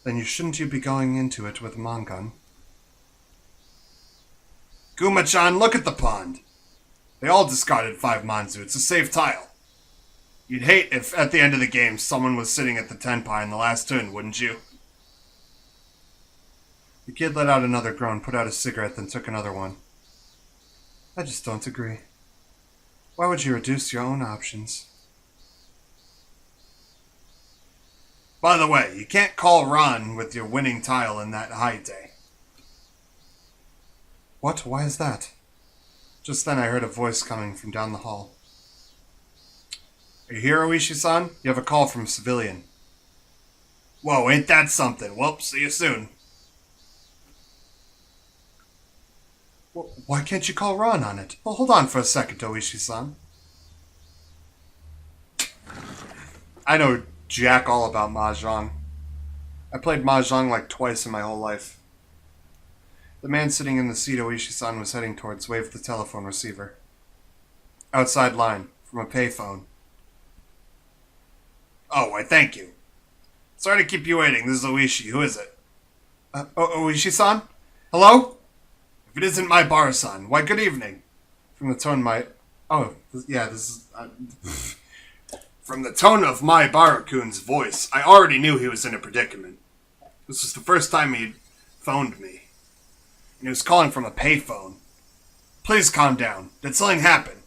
then shouldn't you be going into it with Mangan? Guma-chan, look at the pond! They all discarded 5 manzu. It's a safe tile. You'd hate if, at the end of the game, someone was sitting at the tenpai in the last turn, wouldn't you? The kid let out another groan, put out a cigarette, then took another one. I just don't agree. Why would you reduce your own options? By the way, you can't call Ron with your winning tile in that Haite. What? Why is that? Just then I heard a voice coming from down the hall. Are you here, Oishi-san? You have a call from a civilian. Whoa, ain't that something? Well, see you soon. Well, why can't you call Ron on it? Well, hold on for a second, Oishi-san. I know jack all about mahjong. I played mahjong like twice in my whole life. The man sitting in the seat Oishi-san was heading towards waved the telephone receiver. Outside line, from a payphone. Oh, why, thank you. Sorry to keep you waiting. This is Oishi. Who is it? Oishi-san? Hello? If it isn't my Bara-san, why, good evening. From the tone From the tone of my Bara-kun's voice, I already knew he was in a predicament. This was the first time he'd phoned me. And he was calling from a payphone. Please calm down. Did something happen?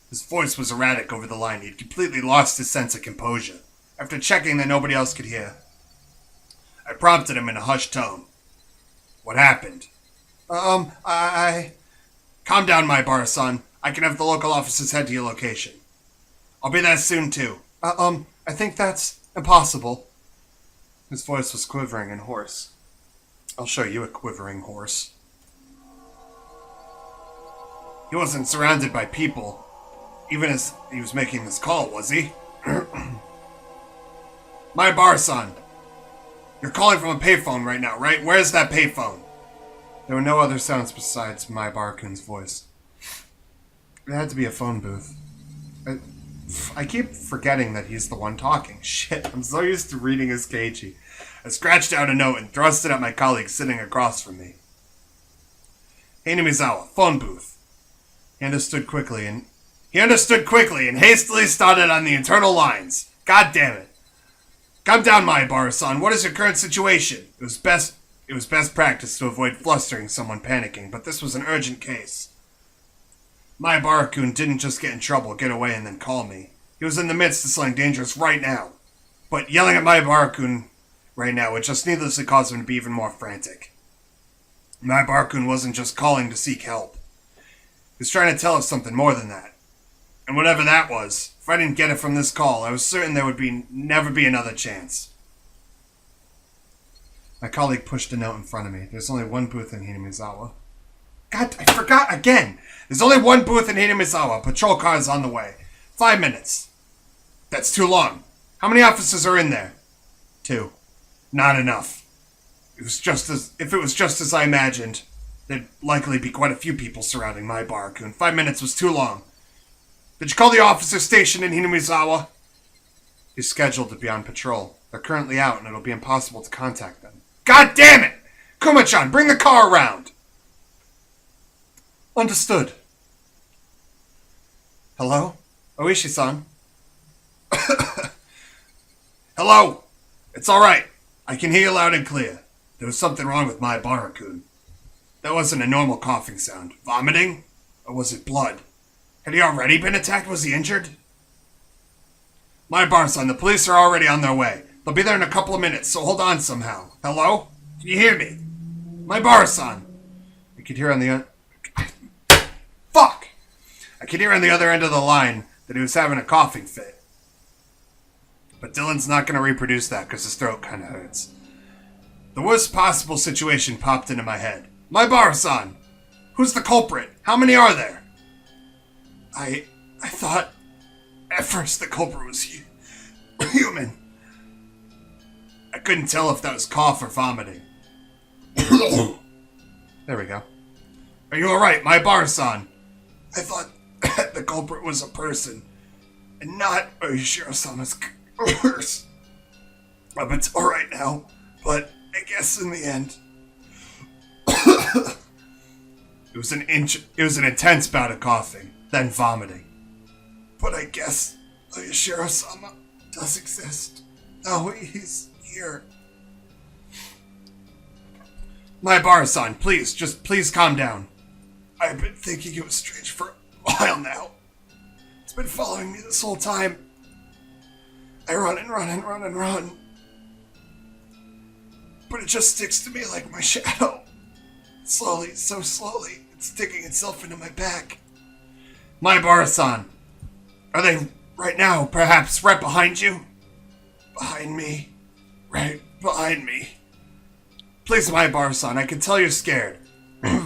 His voice was erratic over the line. He'd completely lost his sense of composure. After checking that nobody else could hear, I prompted him in a hushed tone. What happened? Calm down, my Bara-san. I can have the local officers head to your location. I'll be there soon, too. I think that's impossible. His voice was quivering and hoarse. I'll show you a quivering horse. He wasn't surrounded by people, even as he was making this call, was he? My bar-san, you're calling from a payphone right now, right? Where's that payphone? There were no other sounds besides my Bar-kun's voice. It had to be a phone booth. I keep forgetting that he's the one talking. Shit, I'm so used to reading his Keiichi. I scratched out a note and thrust it at my colleague sitting across from me. Hinamizawa, phone booth. He understood quickly and hastily started on the internal lines. God damn it. Calm down, my bar-san. What is your current situation? It was best practice to avoid flustering someone panicking, but this was an urgent case. My Barakun didn't just get in trouble, get away, and then call me. He was in the midst of something dangerous right now. But yelling at my Barakun right now would just needlessly cause him to be even more frantic. My Barakun wasn't just calling to seek help. He was trying to tell us something more than that. And whatever that was, if I didn't get it from this call, I was certain there would never be another chance. My colleague pushed a note in front of me. There's only one booth in Hinamizawa. God, I forgot again! There's only one booth in Hinamizawa. Patrol car is on the way. 5 minutes. That's too long. How many officers are in there? 2. Not enough. If it was just as I imagined, there'd likely be quite a few people surrounding my Barakun. 5 minutes was too long. Did you call the officer station in Hinamizawa? He's scheduled to be on patrol. They're currently out and it'll be impossible to contact them. God damn it! Kuma-chan, bring the car around! Understood. Hello? Oishi-san? Hello! It's alright. I can hear you loud and clear. There was something wrong with my Barakun. That wasn't a normal coughing sound. Vomiting? Or was it blood? Had he already been attacked? Was he injured? My bar-san, the police are already on their way. They'll be there in a couple of minutes, so hold on somehow. Hello? Can you hear me? My bar-san! I could hear on the Fuck! I could hear on the other end of the line that he was having a coughing fit. But Dylan's not going to reproduce that because his throat kind of hurts. The worst possible situation popped into my head. My bar-san! Who's the culprit? How many are there? I thought at first the culprit was human. I couldn't tell if that was cough or vomiting. There we go. Are you alright, my bar-san? I thought the culprit was a person, and not Oyashiro-sama's curse. It's alright now, but I guess in the end... It was an intense bout of coughing, then vomiting. But I guess Oyashiro-sama does exist. Now he's here. My bar-san, please calm down. I've been thinking it was strange for a while now. It's been following me this whole time. I run and run and run and run. But it just sticks to me like my shadow. Slowly, so slowly, it's digging itself into my back. My bar-san, are they right now, perhaps right behind you? Behind me. Right behind me. Please, my bar-san, I can tell you're scared.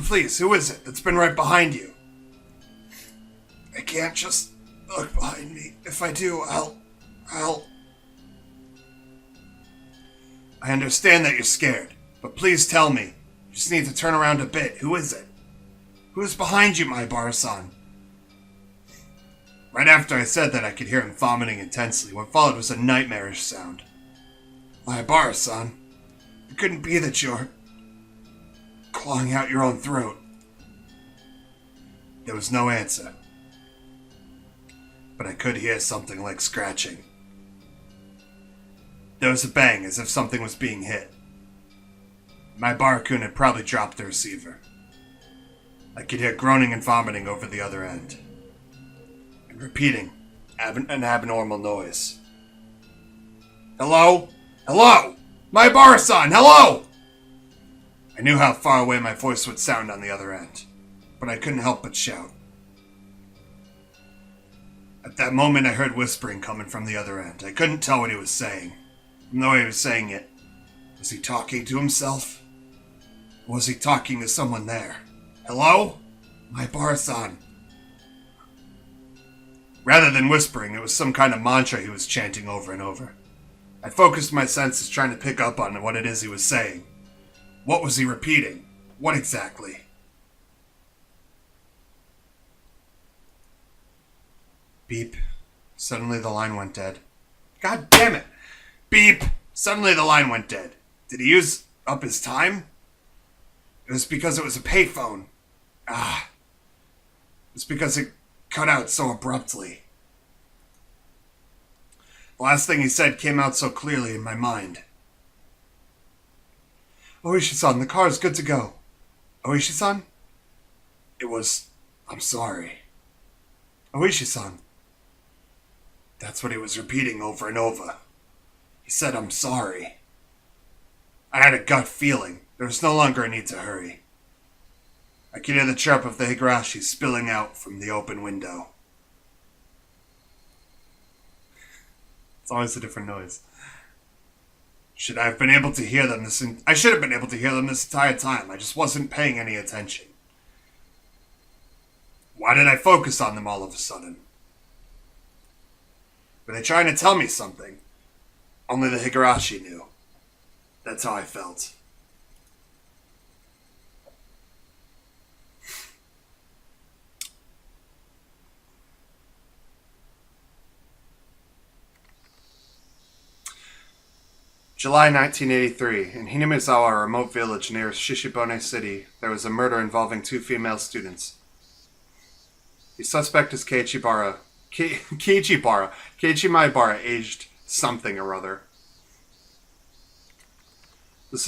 Please, who is it that's been right behind you? I can't just look behind me. If I do, I'll... I understand that you're scared, but please tell me. You just need to turn around a bit. Who is it? Who is behind you, my bar-san? Right after I said that, I could hear him vomiting intensely. What followed was a nightmarish sound. My bar-san, it couldn't be that you're clawing out your own throat. There was no answer. But I could hear something like scratching. There was a bang as if something was being hit. My Barakun had probably dropped the receiver. I could hear groaning and vomiting over the other end. And repeating an abnormal noise. Hello? Hello? My bar-san, hello! I knew how far away my voice would sound on the other end, but I couldn't help but shout. At that moment, I heard whispering coming from the other end. I couldn't tell what he was saying. From the way he was saying it, was he talking to himself? Or was he talking to someone there? Hello? My bar-san, Rather than whispering, it was some kind of mantra he was chanting over and over. I focused my senses trying to pick up on what it is he was saying. What was he repeating? What exactly? Beep. Suddenly the line went dead. God damn it! Beep! Suddenly the line went dead. Did he use up his time? It was because it was a payphone. It's because it cut out so abruptly. The last thing he said came out so clearly in my mind. Oishi-san, the car is good to go. Oishi-san? It was, I'm sorry. Oishi-san. That's what he was repeating over and over. He said, I'm sorry. I had a gut feeling. There was no longer a need to hurry. I could hear the chirp of the Higurashi spilling out from the open window. It's always a different noise. I should have been able to hear them this entire time. I just wasn't paying any attention. Why did I focus on them all of a sudden? Were they trying to tell me something? Only the Higurashi knew. That's how I felt. July 1983. In Hinamizawa, a remote village near Shishibone City, there was a murder involving 2 female students. The suspect is Keiichi Maibara, aged something or other. The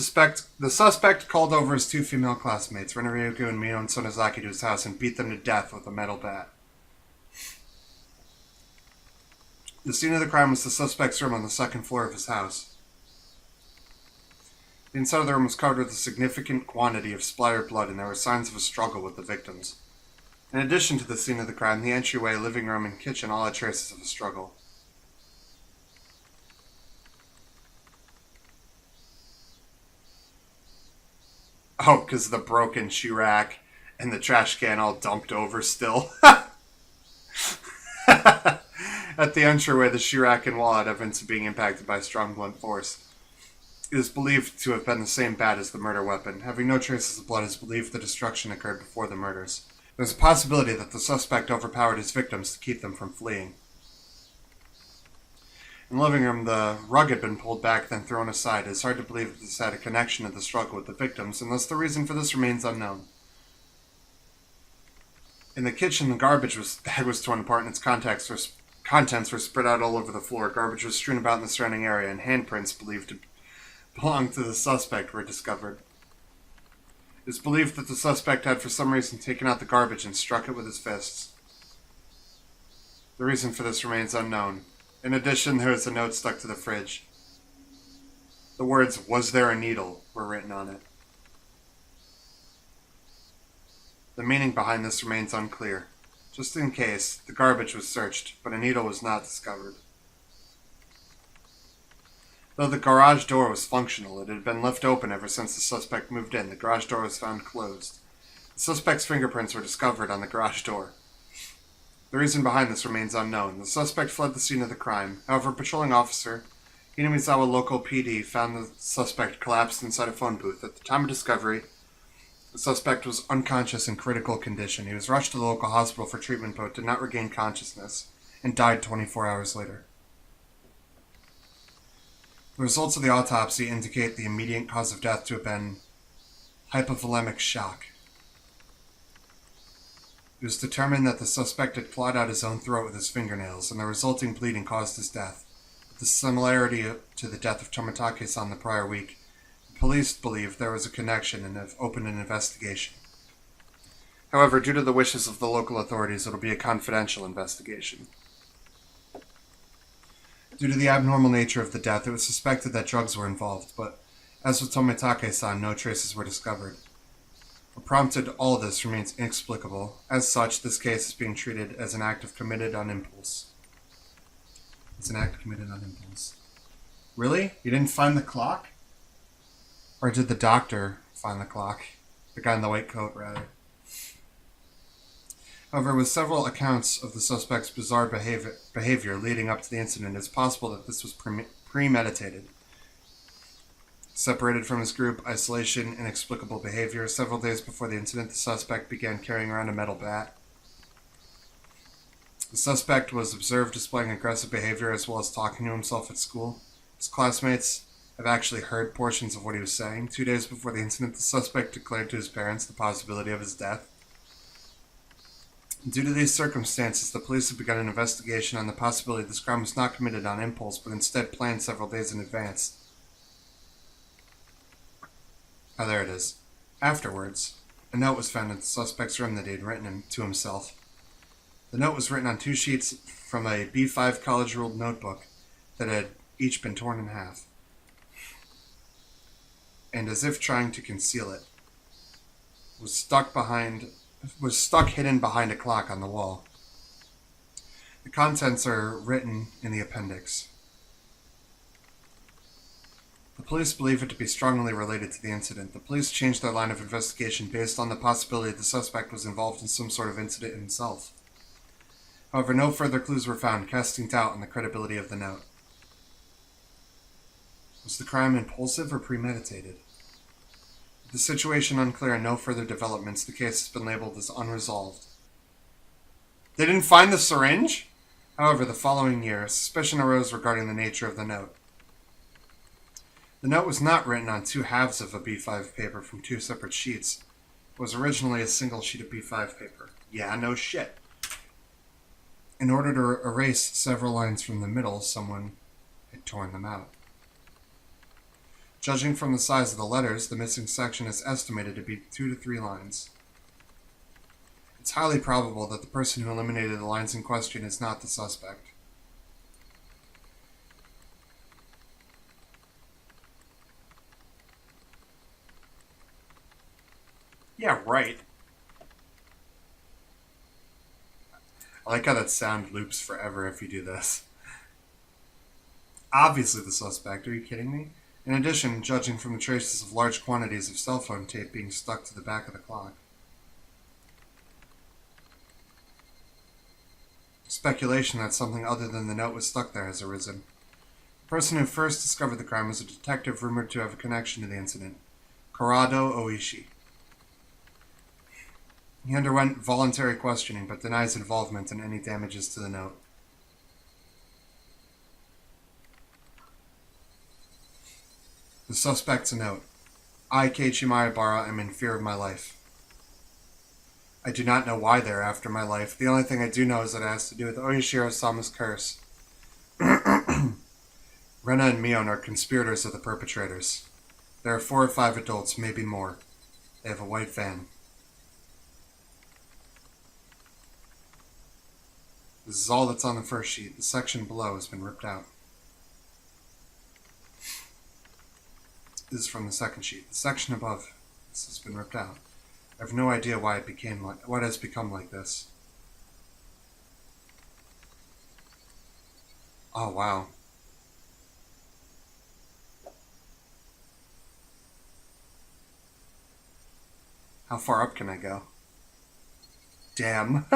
suspect called over his 2 female classmates, Rinryuku and Mion Sonozaki, to his house and beat them to death with a metal bat. The scene of the crime was the suspect's room on the 2nd floor of his house. The inside of the room was covered with a significant quantity of splattered blood, and there were signs of a struggle with the victims. In addition to the scene of the crime, the entryway, living room, and kitchen all had traces of a struggle. Oh, because of the broken shoe rack and the trash can all dumped over still. At the entryway, the shoe rack and wall had evidence of being impacted by strong blunt force. It is believed to have been the same bat as the murder weapon. Having no traces of blood, it is believed the destruction occurred before the murders. There is a possibility that the suspect overpowered his victims to keep them from fleeing. In the living room, the rug had been pulled back, then thrown aside. It is hard to believe that this had a connection to the struggle with the victims, and thus the reason for this remains unknown. In the kitchen, the garbage bag was torn apart, and its contents were spread out all over the floor. Garbage was strewn about in the surrounding area, and handprints believed to belong to the suspect were discovered. It is believed that the suspect had for some reason taken out the garbage and struck it with his fists. The reason for this remains unknown. In addition, there is a note stuck to the fridge. The words, "Was there a needle?" were written on it. The meaning behind this remains unclear. Just in case, the garbage was searched, but a needle was not discovered. Though the garage door was functional, it had been left open ever since the suspect moved in. The garage door was found closed. The suspect's fingerprints were discovered on the garage door. The reason behind this remains unknown. The suspect fled the scene of the crime. However, a patrolling officer, Hinamizawa Local PD, found the suspect collapsed inside a phone booth. At the time of discovery, the suspect was unconscious in critical condition. He was rushed to the local hospital for treatment but did not regain consciousness and died 24 hours later. The results of the autopsy indicate the immediate cause of death to have been hypovolemic shock. It was determined that the suspect had clawed out his own throat with his fingernails, and the resulting bleeding caused his death. With the similarity to the death of Tomitake-san the prior week, the police believed there was a connection and have opened an investigation. However, due to the wishes of the local authorities, it will be a confidential investigation. Due to the abnormal nature of the death, it was suspected that drugs were involved, but as with Tomitake-san, no traces were discovered. What prompted all of this remains inexplicable. As such, this case is being treated as an act committed on impulse. It's an act committed on impulse. Really? You didn't find the clock? Or did the doctor find the clock? The guy in the white coat, rather. However, with several accounts of the suspect's bizarre behavior leading up to the incident, it's possible that this was premeditated. Separated from his group, isolation, inexplicable behavior. Several days before the incident, the suspect began carrying around a metal bat. The suspect was observed displaying aggressive behavior as well as talking to himself at school. His classmates have actually heard portions of what he was saying. 2 days before the incident, the suspect declared to his parents the possibility of his death. Due to these circumstances, the police have begun an investigation on the possibility this crime was not committed on impulse, but instead planned several days in advance. Oh, there it is. Afterwards, a note was found in the suspect's room that he had written to himself. The note was written on 2 sheets from a B5 college-ruled notebook that had each been torn in half. And as if trying to conceal it, was stuck hidden behind a clock on the wall. The contents are written in the appendix. The police believe it to be strongly related to the incident. The police changed their line of investigation based on the possibility the suspect was involved in some sort of incident himself. However, no further clues were found, casting doubt on the credibility of the note. Was the crime impulsive or premeditated? With the situation unclear and no further developments, the case has been labeled as unresolved. They didn't find the syringe? However, the following year, suspicion arose regarding the nature of the note. The note was not written on 2 halves of a B5 paper from 2 separate sheets. It was originally a single sheet of B5 paper. Yeah, no shit. In order to erase several lines from the middle, someone had torn them out. Judging from the size of the letters, the missing section is estimated to be 2 to 3 lines. It's highly probable that the person who eliminated the lines in question is not the suspect. Yeah, right. I like how that sound loops forever if you do this. Obviously the suspect, are you kidding me? In addition, judging from the traces of large quantities of cell phone tape being stuck to the back of the clock. Speculation that something other than the note was stuck there has arisen. The person who first discovered the crime was a detective rumored to have a connection to the incident, Corrado Oishi. He underwent voluntary questioning, but denies involvement in any damages to the note. The suspect's note. I, Ch.1 Onikakushi, am in fear of my life. I do not know why they're after my life. The only thing I do know is that it has to do with Oyashiro-sama's curse. Rena and Mion are conspirators of the perpetrators. There are 4 or 5 adults, maybe more. They have a white van. This is all that's on the first sheet. The section below has been ripped out. This is from the second sheet. The section above this has been ripped out. I have no idea why what has become like this. Oh, wow. How far up can I go? Damn.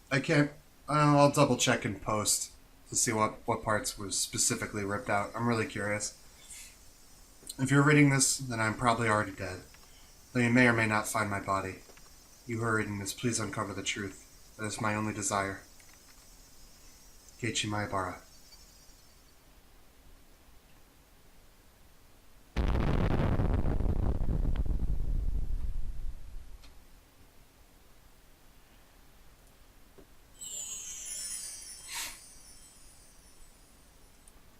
I can't... I'll double check in post to see what parts was specifically ripped out. I'm really curious. If you're reading this, then I'm probably already dead. Though you may or may not find my body. You who are reading this, please uncover the truth. That is my only desire. Keiichi Maebara.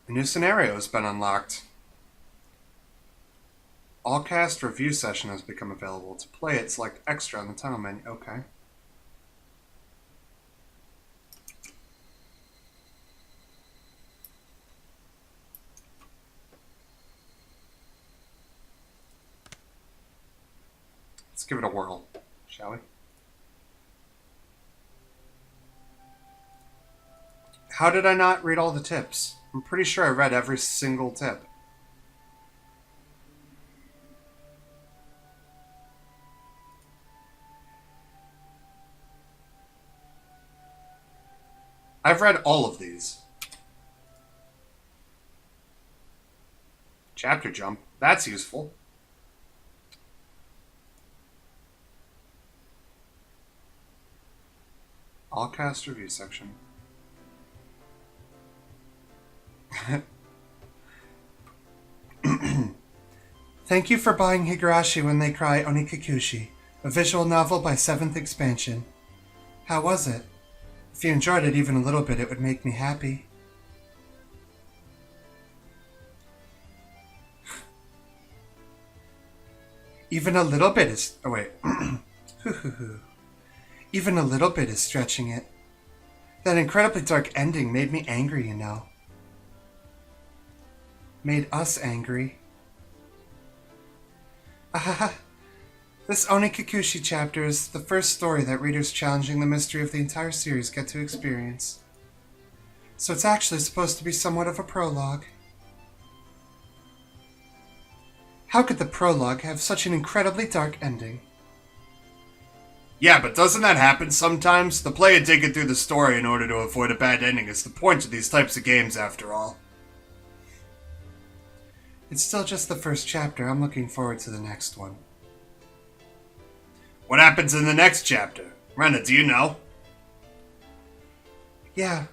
A new scenario has been unlocked. All cast review session has become available. To play it, select extra on the title menu. Okay. Let's give it a whirl, shall we? How did I not read all the tips? I'm pretty sure I read every single tip. I've read all of these. Chapter jump. That's useful. All cast review section. Thank you for buying Higurashi When They Cry Onikakushi, a visual novel by 7th Expansion. How was it? If you enjoyed it even a little bit, it would make me happy. Even a little bit is... Oh, wait. Even a little bit is stretching it. That incredibly dark ending made me angry, you know. Made us angry. Ahaha. This Onikakushi chapter is the first story that readers challenging the mystery of the entire series get to experience. So it's actually supposed to be somewhat of a prologue. How could the prologue have such an incredibly dark ending? Yeah, but doesn't that happen sometimes? The player digging through the story in order to avoid a bad ending is the point of these types of games, after all. It's still just the first chapter. I'm looking forward to the next one. What happens in the next chapter? Rena, do you know? Yeah,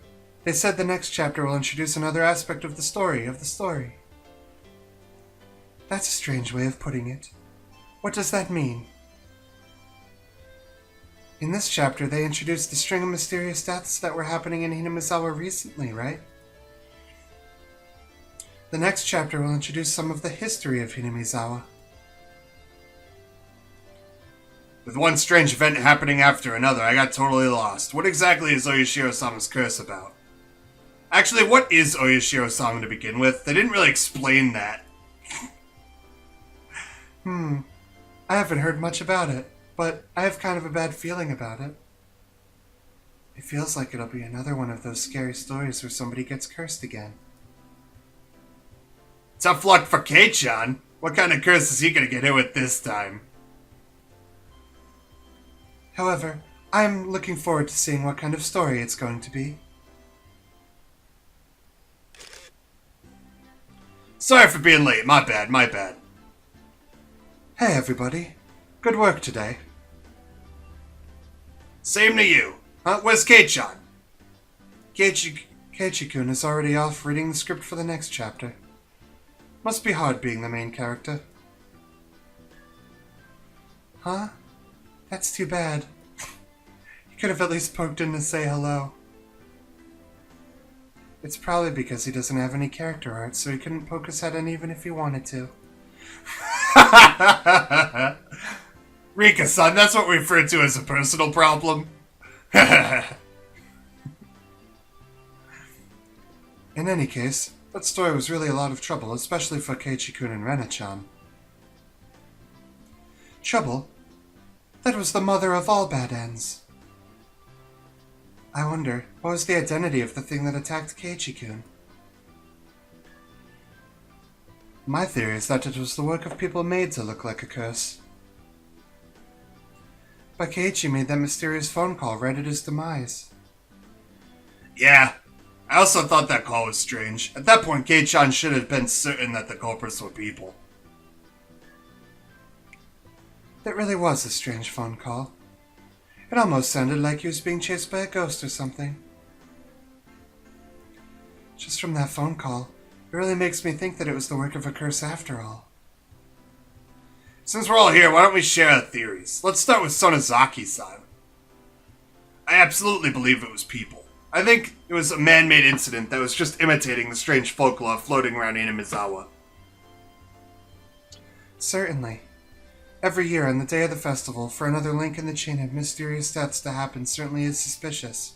they said the next chapter will introduce another aspect of the story, That's a strange way of putting it. What does that mean? In this chapter, they introduced the string of mysterious deaths that were happening in Hinamizawa recently, right? The next chapter will introduce some of the history of Hinamizawa. With one strange event happening after another, I got totally lost. What exactly is Oyashiro-sama's curse about? Actually, what is Oyashiro-sama to begin with? They didn't really explain that. I haven't heard much about it, but I have kind of a bad feeling about it. It feels like it'll be another one of those scary stories where somebody gets cursed again. Tough luck for K-chan. What kind of curse is he gonna get hit with this time? However, I'm looking forward to seeing what kind of story it's going to be. Sorry for being late. My bad. Hey, everybody. Good work today. Same to you. Where's Kei-chan? Keiichi-kun is already off reading the script for the next chapter. Must be hard being the main character. Huh? That's too bad. He could have at least poked in to say hello. It's probably because he doesn't have any character art, so he couldn't poke his head in even if he wanted to. Rika-san, that's what we refer to as a personal problem. In any case, that story was really a lot of trouble, especially for Keiichi-kun and Rena-chan. Trouble? That was the mother of all bad ends. I wonder, what was the identity of the thing that attacked Keiichi-kun? My theory is that it was the work of people made to look like a curse. But Keiichi made that mysterious phone call right at his demise. Yeah, I also thought that call was strange. At that point, Kei-chan should have been certain that the culprits were people. That really was a strange phone call. It almost sounded like he was being chased by a ghost or something. Just from that phone call, it really makes me think that it was the work of a curse after all. Since we're all here, why don't we share our theories? Let's start with Sonozaki-san. I absolutely believe it was people. I think it was a man-made incident that was just imitating the strange folklore floating around Hinamizawa. Certainly. Every year on the day of the festival, for another link in the chain of mysterious deaths to happen certainly is suspicious.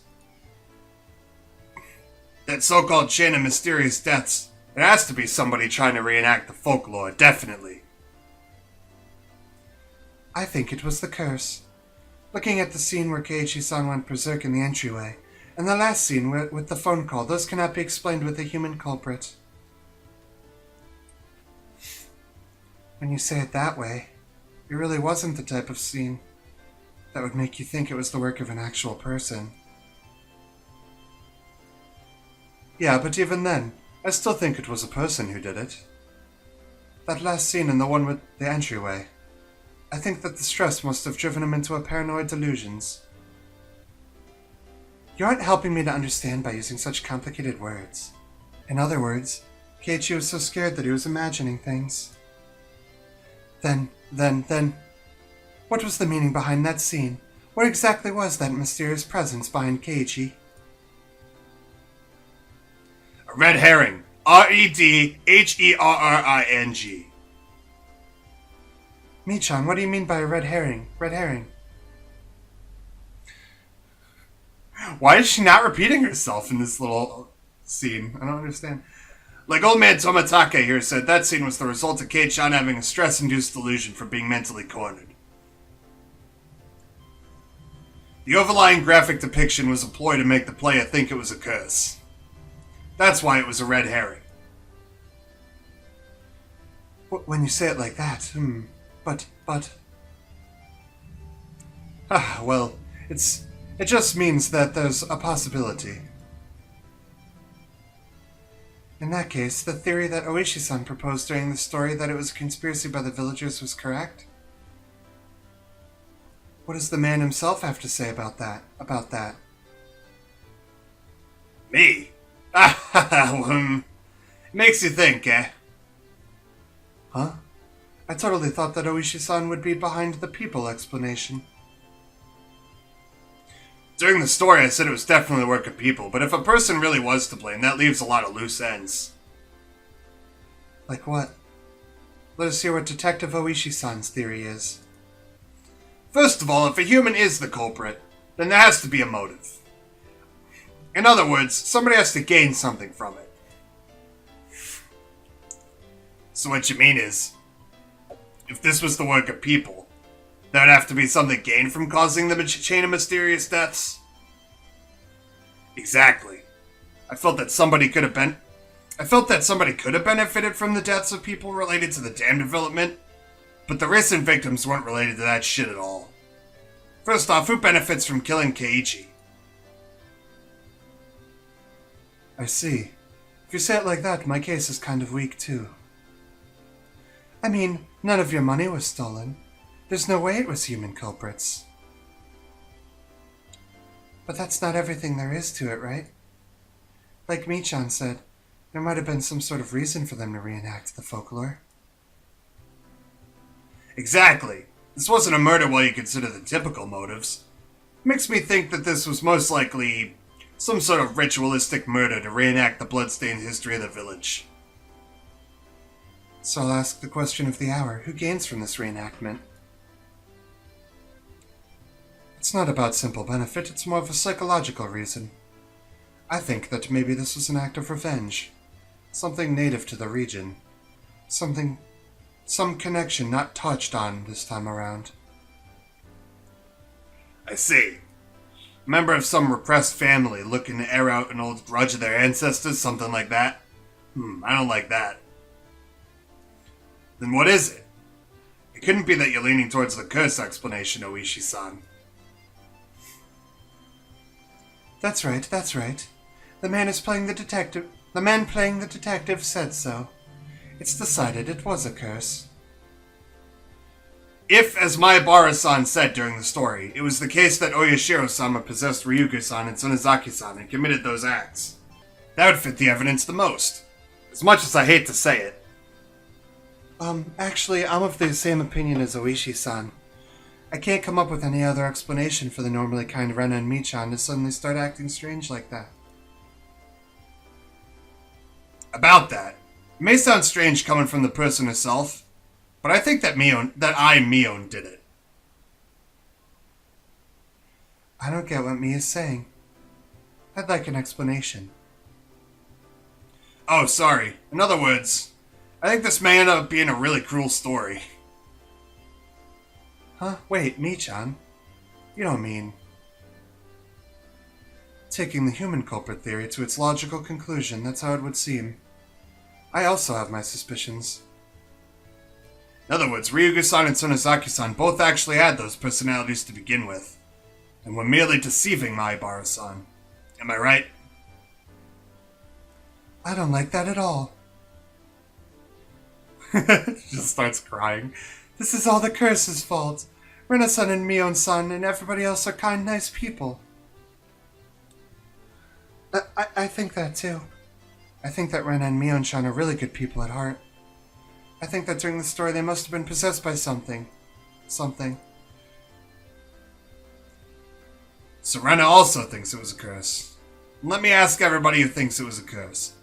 That so-called chain of mysterious deaths, it has to be somebody trying to reenact the folklore, definitely. I think it was the curse. Looking at the scene where Keiichi-san went berserk in the entryway, and the last scene with the phone call, those cannot be explained with a human culprit. When you say it that way, it really wasn't the type of scene that would make you think it was the work of an actual person. Yeah, but even then, I still think it was a person who did it. That last scene and the one with the entryway. I think that the stress must have driven him into a paranoid delusions. You aren't helping me to understand by using such complicated words. In other words, Keiichi was so scared that he was imagining things. Then, what was the meaning behind that scene? What exactly was that mysterious presence behind Keiichi? A red herring. R-E-D-H-E-R-R-I-N-G. Michan, what do you mean by a red herring? Red herring? Why is she not repeating herself in this little scene? I don't understand. Like old man Tomatake here said, that scene was the result of Kei-chan having a stress-induced delusion from being mentally cornered. The overlying graphic depiction was a ploy to make the player think it was a curse. That's why it was a red herring. When you say it like that, but... well, it just means that there's a possibility. In that case, the theory that Oishi-san proposed during the story that it was a conspiracy by the villagers was correct? What does the man himself have to say about that? Me? Makes you think, eh? Huh? I totally thought that Oishi-san would be behind the people explanation. During the story, I said it was definitely the work of people, but if a person really was to blame, that leaves a lot of loose ends. Like what? Let us hear what Detective Oishi-san's theory is. First of all, if a human is the culprit, then there has to be a motive. In other words, somebody has to gain something from it. So what you mean is, if this was the work of people, there would have to be something gained from causing the chain of mysterious deaths? Exactly. I felt that somebody could have benefited from the deaths of people related to the dam development, but the recent victims weren't related to that shit at all. First off, who benefits from killing Keiichi? I see. If you say it like that, my case is kind of weak too. I mean, none of your money was stolen. There's no way it was human culprits. But that's not everything there is to it, right? Like Michan said, there might have been some sort of reason for them to reenact the folklore. Exactly. This wasn't a murder while you consider the typical motives. It makes me think that this was most likely some sort of ritualistic murder to reenact the bloodstained history of the village. So I'll ask the question of the hour. Who gains from this reenactment? It's not about simple benefit, it's more of a psychological reason. I think that maybe this was an act of revenge. Something native to the region. Some connection not touched on this time around. I see. A member of some repressed family looking to air out an old grudge of their ancestors, something like that? I don't like that. Then what is it? It couldn't be that you're leaning towards the curse explanation, Oishi-san. That's right. The man playing the detective said so. It's decided it was a curse. If, as Maebara-san said during the story, it was the case that Oyashiro-sama possessed Ryugu-san and Tsunezaki-san and committed those acts, that would fit the evidence the most. As much as I hate to say it. Actually, I'm of the same opinion as Oishi-san. I can't come up with any other explanation for the normally kind Rena and Michan to suddenly start acting strange like that. About that, it may sound strange coming from the person herself, but I think that Mion did it. I don't get what Mi is saying. I'd like an explanation. Oh, sorry. In other words, I think this may end up being a really cruel story. Huh? Wait, Michan? You don't mean... Taking the human culprit theory to its logical conclusion, that's how it would seem. I also have my suspicions. In other words, Ryugu-san and Tsunezaki-san both actually had those personalities to begin with, and were merely deceiving Maebara-san. Am I right? I don't like that at all. She just starts crying. This is all the curse's fault. Rena-san and Mion-san and everybody else are kind, nice people. I think that too. I think that Rena and Mion-chan are really good people at heart. I think that during the story they must have been possessed by something. Something. So Rena also thinks it was a curse. Let me ask everybody who thinks it was a curse.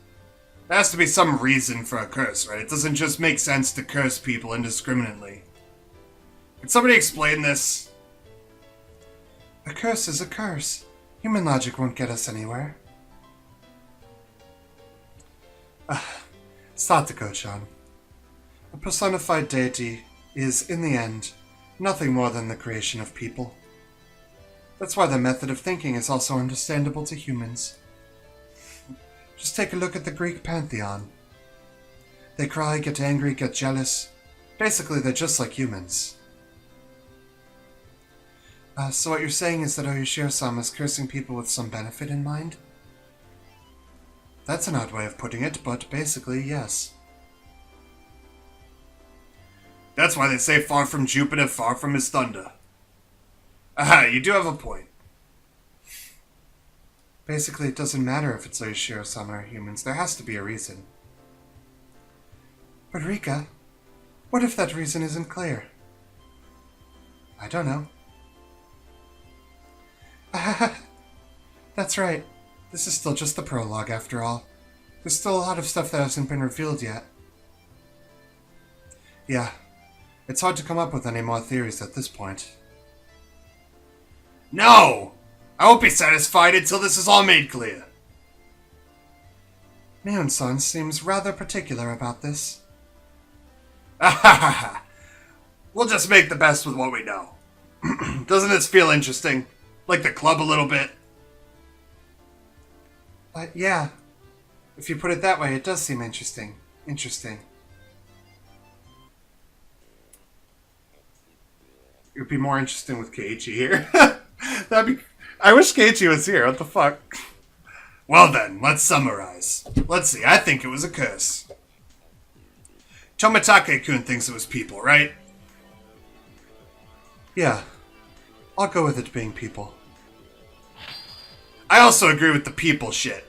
There has to be some reason for a curse, right? It doesn't just make sense to curse people indiscriminately. Can somebody explain this? A curse is a curse. Human logic won't get us anywhere. Satoko-chan. A personified deity is, in the end, nothing more than the creation of people. That's why their method of thinking is also understandable to humans. Just take a look at the Greek pantheon. They cry, get angry, get jealous. Basically, they're just like humans. So what you're saying is that Oyashiro-sama is cursing people with some benefit in mind? That's an odd way of putting it, but basically, yes. That's why they say far from Jupiter, far from his thunder. Aha, you do have a point. Basically, it doesn't matter if it's Oyashiro-sama or humans. There has to be a reason. But Rika, what if that reason isn't clear? I don't know. That's right. This is still just the prologue, after all. There's still a lot of stuff that hasn't been revealed yet. Yeah, it's hard to come up with any more theories at this point. No! I won't be satisfied until this is all made clear. Mion-san seems rather particular about this. We'll just make the best with what we know. Doesn't this feel interesting? Like the club a little bit? Yeah. If you put it that way, it does seem interesting. Interesting. It would be more interesting with Keiichi here. I wish Keiichi was here. What the fuck? Well then, let's summarize. Let's see. I think it was a curse. Tomitake-kun thinks it was people, right? Yeah. I'll go with it being people. I also agree with the people shit.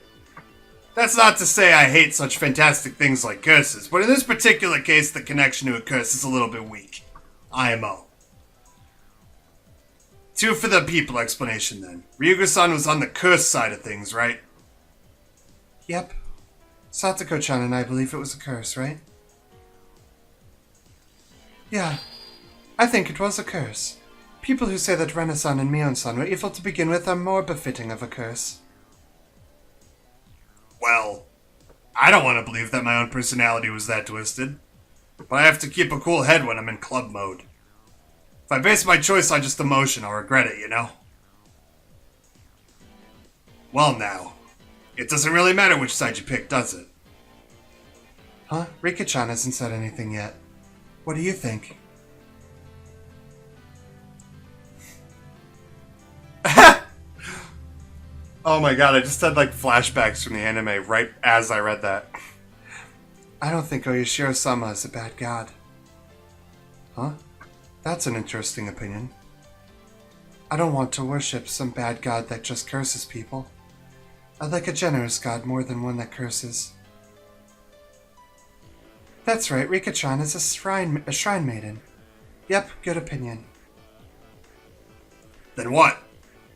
That's not to say I hate such fantastic things like curses, but in this particular case, the connection to a curse is a little bit weak. IMO. 2 for the people explanation then. Ryuga-san was on the curse side of things, right? Yep. Satoko-chan and I believe it was a curse, right? Yeah. I think it was a curse. People who say that Rena-san and Mion-san were evil to begin with are more befitting of a curse. Well, I don't want to believe that my own personality was that twisted. But I have to keep a cool head when I'm in club mode. If I base my choice on just emotion, I'll regret it, you know? Well now, it doesn't really matter which side you pick, does it? Huh? Rika-chan hasn't said anything yet. What do you think? Oh my god, I just had like flashbacks from the anime right as I read that. I don't think Oyashiro-sama is a bad god. Huh? That's an interesting opinion. I don't want to worship some bad god that just curses people. I'd like a generous god more than one that curses. That's right, Rika-chan is a shrine maiden. Yep, good opinion. Then what?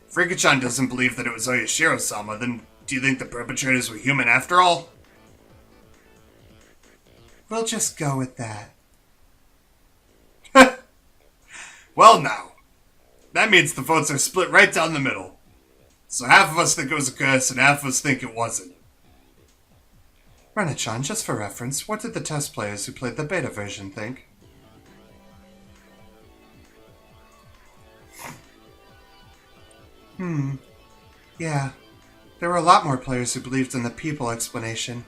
If Rika-chan doesn't believe that it was Oyashiro-sama, then do you think the perpetrators were human after all? We'll just go with that. Well now, that means the votes are split right down the middle. So half of us think it was a curse and half of us think it wasn't. Rena-chan, just for reference, what did the test players who played the beta version think? Yeah. There were a lot more players who believed in the people explanation.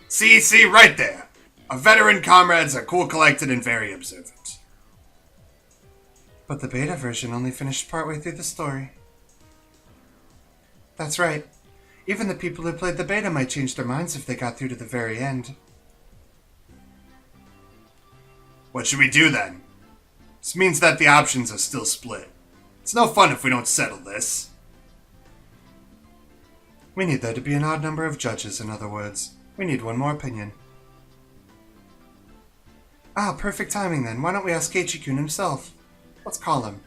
See, right there. Our veteran comrades are cool, collected, and very observant. But the beta version only finished partway through the story. That's right. Even the people who played the beta might change their minds if they got through to the very end. What should we do then? This means that the options are still split. It's no fun if we don't settle this. We need there to be an odd number of judges, in other words. We need one more opinion. Ah, perfect timing then. Why don't we ask Keiichi-kun himself? Let's call him.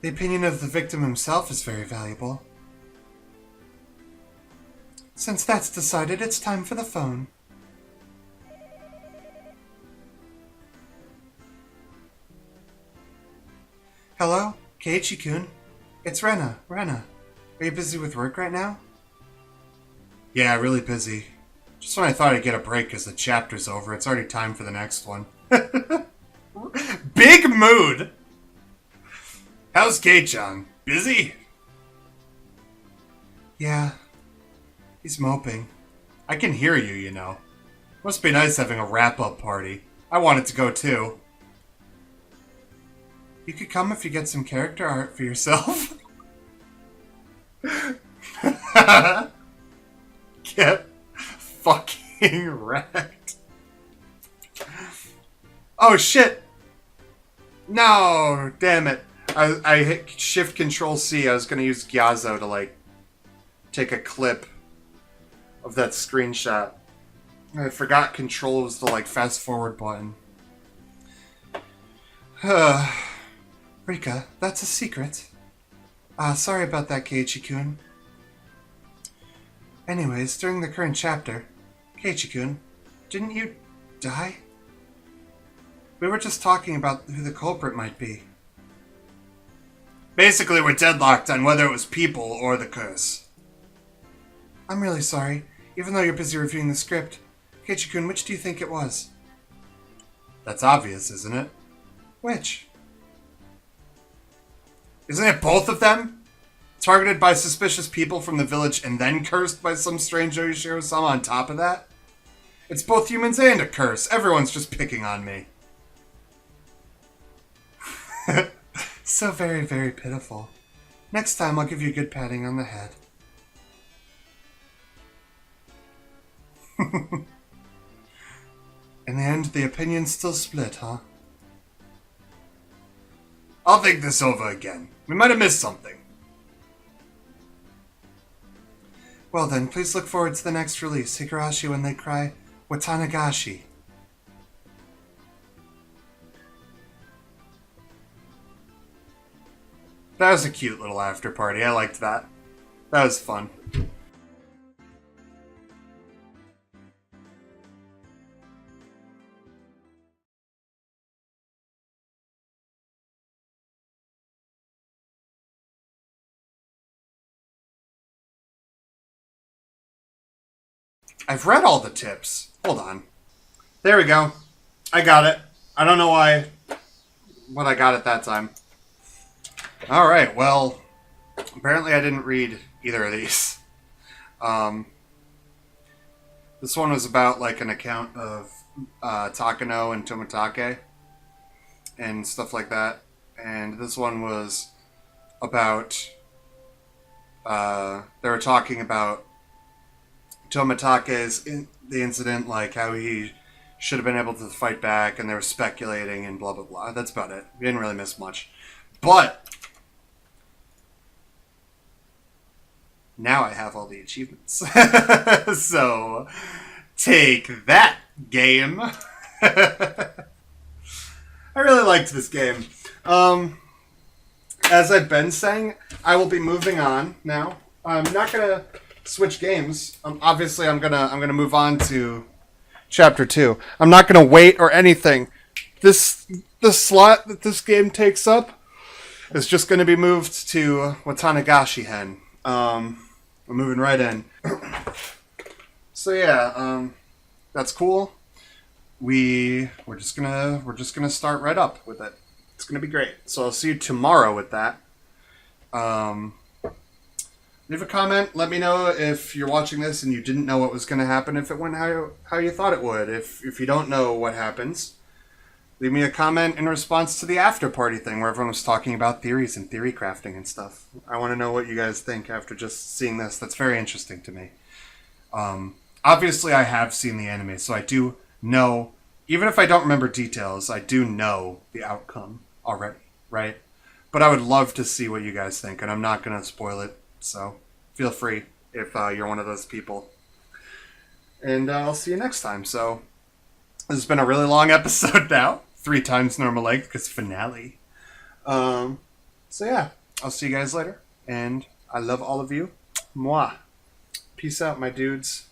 The opinion of the victim himself is very valuable. Since that's decided, it's time for the phone. Hello? Keiichi-kun? It's Rena. Rena, are you busy with work right now? Yeah, really busy. Just when I thought I'd get a break because the chapter's over, it's already time for the next one. Big mood! How's Kei-chan? Busy? Yeah. He's moping. I can hear you, you know. Must be nice having a wrap-up party. I wanted to go too. You could come if you get some character art for yourself. Get fucking wrecked. Oh shit! No! Damn it. I hit Shift Control C. I was gonna use Gyazo to, like, take a clip of that screenshot. I forgot Control was the, like, fast forward button. Rika, that's a secret. Sorry about that, Keiichi-kun. Anyways, during the current chapter, Keiichi-kun, didn't you die? We were just talking about who the culprit might be. Basically, we're deadlocked on whether it was people or the curse. I'm really sorry. Even though you're busy reviewing the script, Keiichi-kun, which do you think it was? That's obvious, isn't it? Which? Isn't it both of them? Targeted by suspicious people from the village and then cursed by some strange Oyashiro-sama on top of that? It's both humans and a curse. Everyone's just picking on me. So very, very pitiful. Next time I'll give you a good patting on the head. In the end, the opinion's still split, huh? I'll think this over again. We might have missed something. Well then, please look forward to the next release, Higurashi when they cry, Watanagashi. That was a cute little after party. I liked that. That was fun. I've read all the tips. Hold on. There we go. I got it. I don't know what I got at that time. Alright, well, apparently I didn't read either of these. This one was about, like, an account of Takano and Tomitake and stuff like that. And this one was about, they were talking about Tomitake's the incident, like how he should have been able to fight back, and they were speculating and blah blah blah. That's about it. We didn't really miss much. But now I have all the achievements. So take that, game. I really liked this game. As I've been saying, I will be moving on now. I'm not gonna switch games. Obviously, I'm gonna move on to Chapter 2. I'm not gonna wait or anything. The slot that this game takes up is just gonna be moved to Watanagashi Hen. We're moving right in. So yeah, that's cool. We're just gonna start right up with it. It's gonna be great. So I'll see you tomorrow with that. Leave a comment. Let me know if you're watching this and you didn't know what was going to happen, if it went how you thought it would. If you don't know what happens, leave me a comment in response to the after party thing where everyone was talking about theories and theory crafting and stuff. I want to know what you guys think after just seeing this. That's very interesting to me. Obviously, I have seen the anime, so I do know, even if I don't remember details, I do know the outcome already, right? But I would love to see what you guys think, and I'm not going to spoil it, so feel free if you're one of those people. And I'll see you next time. So this has been a really long episode now. 3 times normal length because finale. So yeah, I'll see you guys later. And I love all of you. Mwah. Peace out, my dudes.